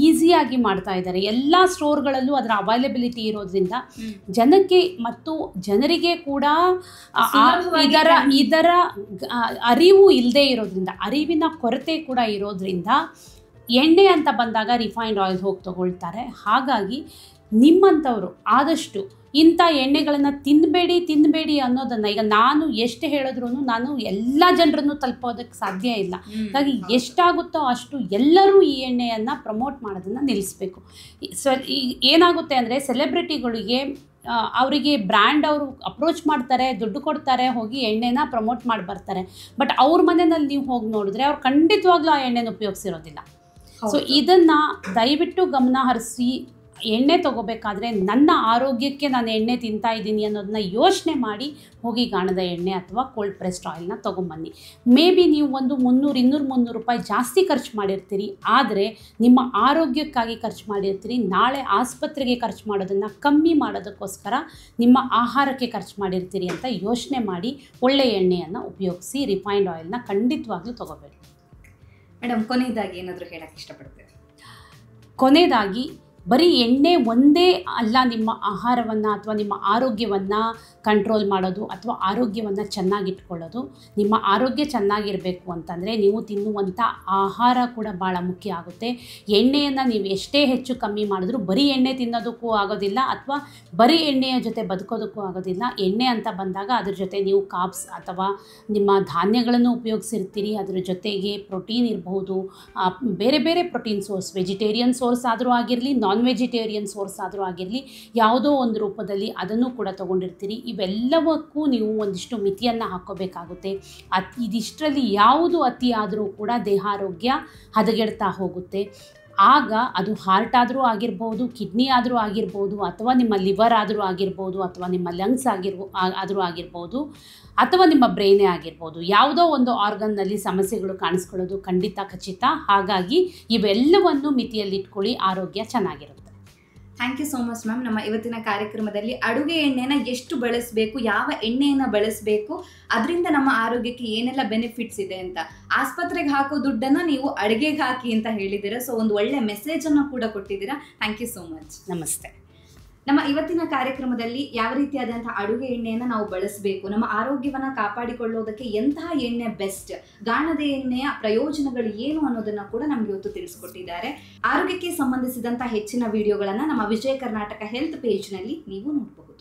ಈಸಿಯಾಗಿ ಮಾಡ್ತಾ ಇದ್ದಾರೆ. ಎಲ್ಲ ಸ್ಟೋರ್ಗಳಲ್ಲೂ ಅದರ ಅವೈಲಬಿಲಿಟಿ ಇರೋದ್ರಿಂದ ಜನಕ್ಕೆ ಮತ್ತು ಜನರಿಗೆ ಕೂಡ ಇದರ ಅರಿವು ಇಲ್ಲದೆ ಇರೋದ್ರಿಂದ, ಅರಿವಿನ ಕೊರತೆ ಕೂಡ ಇರೋದ್ರಿಂದ ಎಣ್ಣೆ ಅಂತ ಬಂದಾಗ ರಿಫೈನ್ಡ್ ಆಯಿಲ್ ಹೋಗಿ ತಗೊಳ್ತಾರೆ. ಹಾಗಾಗಿ ನಿಮ್ಮಂಥವರು ಆದಷ್ಟು ಇಂಥ ಎಣ್ಣೆಗಳನ್ನು ತಿನ್ನಬೇಡಿ ಅನ್ನೋದನ್ನು, ಈಗ ನಾನು ಎಷ್ಟು ಹೇಳಿದ್ರೂ ನಾನು ಎಲ್ಲ ಜನರನ್ನು ತಲುಪೋದಕ್ಕೆ ಸಾಧ್ಯ ಇಲ್ಲ. ಹಾಗಾಗಿ ಎಷ್ಟಾಗುತ್ತೋ ಅಷ್ಟು ಎಲ್ಲರೂ ಈ ಎಣ್ಣೆಯನ್ನು ಪ್ರಮೋಟ್ ಮಾಡೋದನ್ನು ನಿಲ್ಲಿಸಬೇಕು. ಏನಾಗುತ್ತೆ ಅಂದರೆ, ಸೆಲೆಬ್ರಿಟಿಗಳಿಗೆ ಅವರಿಗೆ ಬ್ರ್ಯಾಂಡ್ ಅವರು ಅಪ್ರೋಚ್ ಮಾಡ್ತಾರೆ, ದುಡ್ಡು ಕೊಡ್ತಾರೆ, ಹೋಗಿ ಎಣ್ಣೆನ ಪ್ರಮೋಟ್ ಮಾಡಿ ಬರ್ತಾರೆ. ಬಟ್ ಅವ್ರ ಮನೆಯಲ್ಲಿ ನೀವು ಹೋಗಿ ನೋಡಿದ್ರೆ ಅವ್ರು ಖಂಡಿತವಾಗ್ಲೂ ಆ ಎಣ್ಣೆನ ಉಪಯೋಗಿಸಿರೋದಿಲ್ಲ. ಸೊ ಇದನ್ನು ದಯವಿಟ್ಟು ಗಮನ ಹರಿಸಿ, ಎಣ್ಣೆ ತೊಗೋಬೇಕಾದ್ರೆ ನನ್ನ ಆರೋಗ್ಯಕ್ಕೆ ನಾನು ಎಣ್ಣೆ ತಿಂತಾ ಇದ್ದೀನಿ ಅನ್ನೋದನ್ನ ಯೋಚನೆ ಮಾಡಿ ಹೋಗಿ ಗಾಣದ ಎಣ್ಣೆ ಅಥವಾ ಕೋಲ್ಡ್ ಪ್ರೆಸ್ಡ್ ಆಯಿಲ್ನ ತೊಗೊಂಬನ್ನಿ. ಮೇ ಬಿ ನೀವು ಒಂದು 300-300 ರೂಪಾಯಿ ಜಾಸ್ತಿ ಖರ್ಚು ಮಾಡಿರ್ತೀರಿ, ಆದರೆ ನಿಮ್ಮ ಆರೋಗ್ಯಕ್ಕಾಗಿ ಖರ್ಚು ಮಾಡಿರ್ತೀರಿ. ನಾಳೆ ಆಸ್ಪತ್ರೆಗೆ ಖರ್ಚು ಮಾಡೋದನ್ನು ಕಮ್ಮಿ ಮಾಡೋದಕ್ಕೋಸ್ಕರ ನಿಮ್ಮ ಆಹಾರಕ್ಕೆ ಖರ್ಚು ಮಾಡಿರ್ತೀರಿ ಅಂತ ಯೋಚನೆ ಮಾಡಿ ಒಳ್ಳೆಯ ಎಣ್ಣೆಯನ್ನು ಉಪಯೋಗಿಸಿ. ರಿಫೈನ್ಡ್ ಆಯಿಲ್ನ ಖಂಡಿತವಾಗ್ಲೂ ತೊಗೋಬೇಡಿ. ಮೇಡಮ್, ಕೊನೆಯದಾಗಿ ಏನಾದರೂ ಹೇಳಕ್ಕೆ ಇಷ್ಟಪಡ್ತೀವಿ? ಕೊನೆಯದಾಗಿ ಬರೀ ಎಣ್ಣೆ ಒಂದೇ ಅಲ್ಲ ನಿಮ್ಮ ಆಹಾರವನ್ನು ಅಥವಾ ನಿಮ್ಮ ಆರೋಗ್ಯವನ್ನು ಕಂಟ್ರೋಲ್ ಮಾಡೋದು ಅಥವಾ ಆರೋಗ್ಯವನ್ನು ಚೆನ್ನಾಗಿಟ್ಕೊಳ್ಳೋದು. ನಿಮ್ಮ ಆರೋಗ್ಯ ಚೆನ್ನಾಗಿರಬೇಕು ಅಂತಂದರೆ ನೀವು ತಿನ್ನುವಂಥ ಆಹಾರ ಕೂಡ ಭಾಳ ಮುಖ್ಯ ಆಗುತ್ತೆ. ಎಣ್ಣೆಯನ್ನು ನೀವು ಎಷ್ಟೇ ಹೆಚ್ಚು ಕಮ್ಮಿ ಮಾಡಿದ್ರೂ ಬರೀ ಎಣ್ಣೆ ತಿನ್ನೋದಕ್ಕೂ ಆಗೋದಿಲ್ಲ ಅಥವಾ ಬರೀ ಎಣ್ಣೆಯ ಜೊತೆ ಬದುಕೋದಕ್ಕೂ ಆಗೋದಿಲ್ಲ. ಎಣ್ಣೆ ಅಂತ ಬಂದಾಗ ಅದ್ರ ಜೊತೆ ನೀವು ಕಾರ್ಬ್ಸ್ ಅಥವಾ ನಿಮ್ಮ ಧಾನ್ಯಗಳನ್ನು ಉಪಯೋಗಿಸಿರ್ತೀರಿ. ಅದ್ರ ಜೊತೆಗೆ ಪ್ರೋಟೀನ್ ಇರಬಹುದು, ಬೇರೆ ಬೇರೆ ಪ್ರೋಟೀನ್ ಸೋರ್ಸ್, ವೆಜಿಟೇರಿಯನ್ ಸೋರ್ಸ್ ಆದರೂ ಆಗಿರಲಿ, ನಾನ್ ವೆಜಿಟೇರಿಯನ್ ಸೋರ್ಸ್ ಆದರೂ ಆಗಿರಲಿ, ಯಾವುದೋ ಒಂದು ರೂಪದಲ್ಲಿ ಅದನ್ನು ಕೂಡ ತೊಗೊಂಡಿರ್ತೀರಿ. ಇವೆಲ್ಲವಕ್ಕೂ ನೀವು ಒಂದಿಷ್ಟು ಮಿತಿಯನ್ನು ಹಾಕ್ಕೋಬೇಕಾಗುತ್ತೆ. ಇದಿಷ್ಟರಲ್ಲಿ ಯಾವುದು ಅತಿ ಆದರೂ ಕೂಡ ದೇಹಾರೋಗ್ಯ ಹದಗೆಡ್ತಾ ಹೋಗುತ್ತೆ. ಆಗ ಅದು ಹಾರ್ಟ್ ಆದರೂ ಆಗಿರ್ಬೋದು, ಕಿಡ್ನಿ ಆದರೂ ಆಗಿರ್ಬೋದು, ಅಥವಾ ನಿಮ್ಮ ಲಿವರ್ ಆದರೂ ಆಗಿರ್ಬೋದು, ಅಥವಾ ನಿಮ್ಮ ಲಂಗ್ಸ್ ಆದರೂ ಆಗಿರ್ಬೋದು, ಅಥವಾ ನಿಮ್ಮ ಬ್ರೈನೇ ಆಗಿರ್ಬೋದು. ಯಾವುದೋ ಒಂದು ಆರ್ಗನ್ನಲ್ಲಿ ಸಮಸ್ಯೆಗಳು ಕಾಣಿಸ್ಕೊಳ್ಳೋದು ಖಂಡಿತ ಖಚಿತ. ಹಾಗಾಗಿ ಇವೆಲ್ಲವನ್ನು ಮಿತಿಯಲ್ಲಿಟ್ಕೊಳ್ಳಿ, ಆರೋಗ್ಯ ಚೆನ್ನಾಗಿರುತ್ತೆ. Thank you so much ma'am. ನಮ್ಮ ಇವತ್ತಿನ ಕಾರ್ಯಕ್ರಮದಲ್ಲಿ ಅಡುಗೆ ಎಣ್ಣೆನ ಎಷ್ಟು ಬಳಸಬೇಕು, ಯಾವ ಎಣ್ಣೆಯನ್ನು ಬಳಸಬೇಕು, ಅದರಿಂದ ನಮ್ಮ ಆರೋಗ್ಯಕ್ಕೆ ಏನೆಲ್ಲ ಬೆನಿಫಿಟ್ಸ್ ಇದೆ ಅಂತ, ಆಸ್ಪತ್ರೆಗೆ ಹಾಕೋ ದುಡ್ಡನ್ನು ನೀವು ಅಡುಗೆಗೆ ಹಾಕಿ ಅಂತ ಹೇಳಿದ್ದೀರಾ. ಸೊ ಒಂದು ಒಳ್ಳೆ ಮೆಸೇಜನ್ನು ಕೂಡ ಕೊಟ್ಟಿದ್ದೀರಾ. Thank you so much. ನಮಸ್ತೆ. ನಮ್ಮ ಇವತ್ತಿನ ಕಾರ್ಯಕ್ರಮದಲ್ಲಿ ಯಾವ ರೀತಿಯಾದಂತಹ ಅಡುಗೆ ಎಣ್ಣೆಯನ್ನು ನಾವು ಬಳಸಬೇಕು, ನಮ್ಮ ಆರೋಗ್ಯವನ್ನು ಕಾಪಾಡಿಕೊಳ್ಳೋದಕ್ಕೆ ಎಂತಹ ಎಣ್ಣೆ ಬೆಸ್ಟ್, ಗಾಣದ ಎಣ್ಣೆಯ ಪ್ರಯೋಜನಗಳು ಏನು ಅನ್ನೋದನ್ನ ಕೂಡ ನಮ್ಗೆ ಇವತ್ತು ತಿಳಿಸ್ಕೊಟ್ಟಿದ್ದಾರೆ. ಆರೋಗ್ಯಕ್ಕೆ ಸಂಬಂಧಿಸಿದಂತಹ ಹೆಚ್ಚಿನ ವಿಡಿಯೋಗಳನ್ನ ನಮ್ಮ ವಿಜಯ ಕರ್ನಾಟಕ ಹೆಲ್ತ್ ಪೇಜ್ನಲ್ಲಿ ನೀವು ನೋಡಬಹುದು.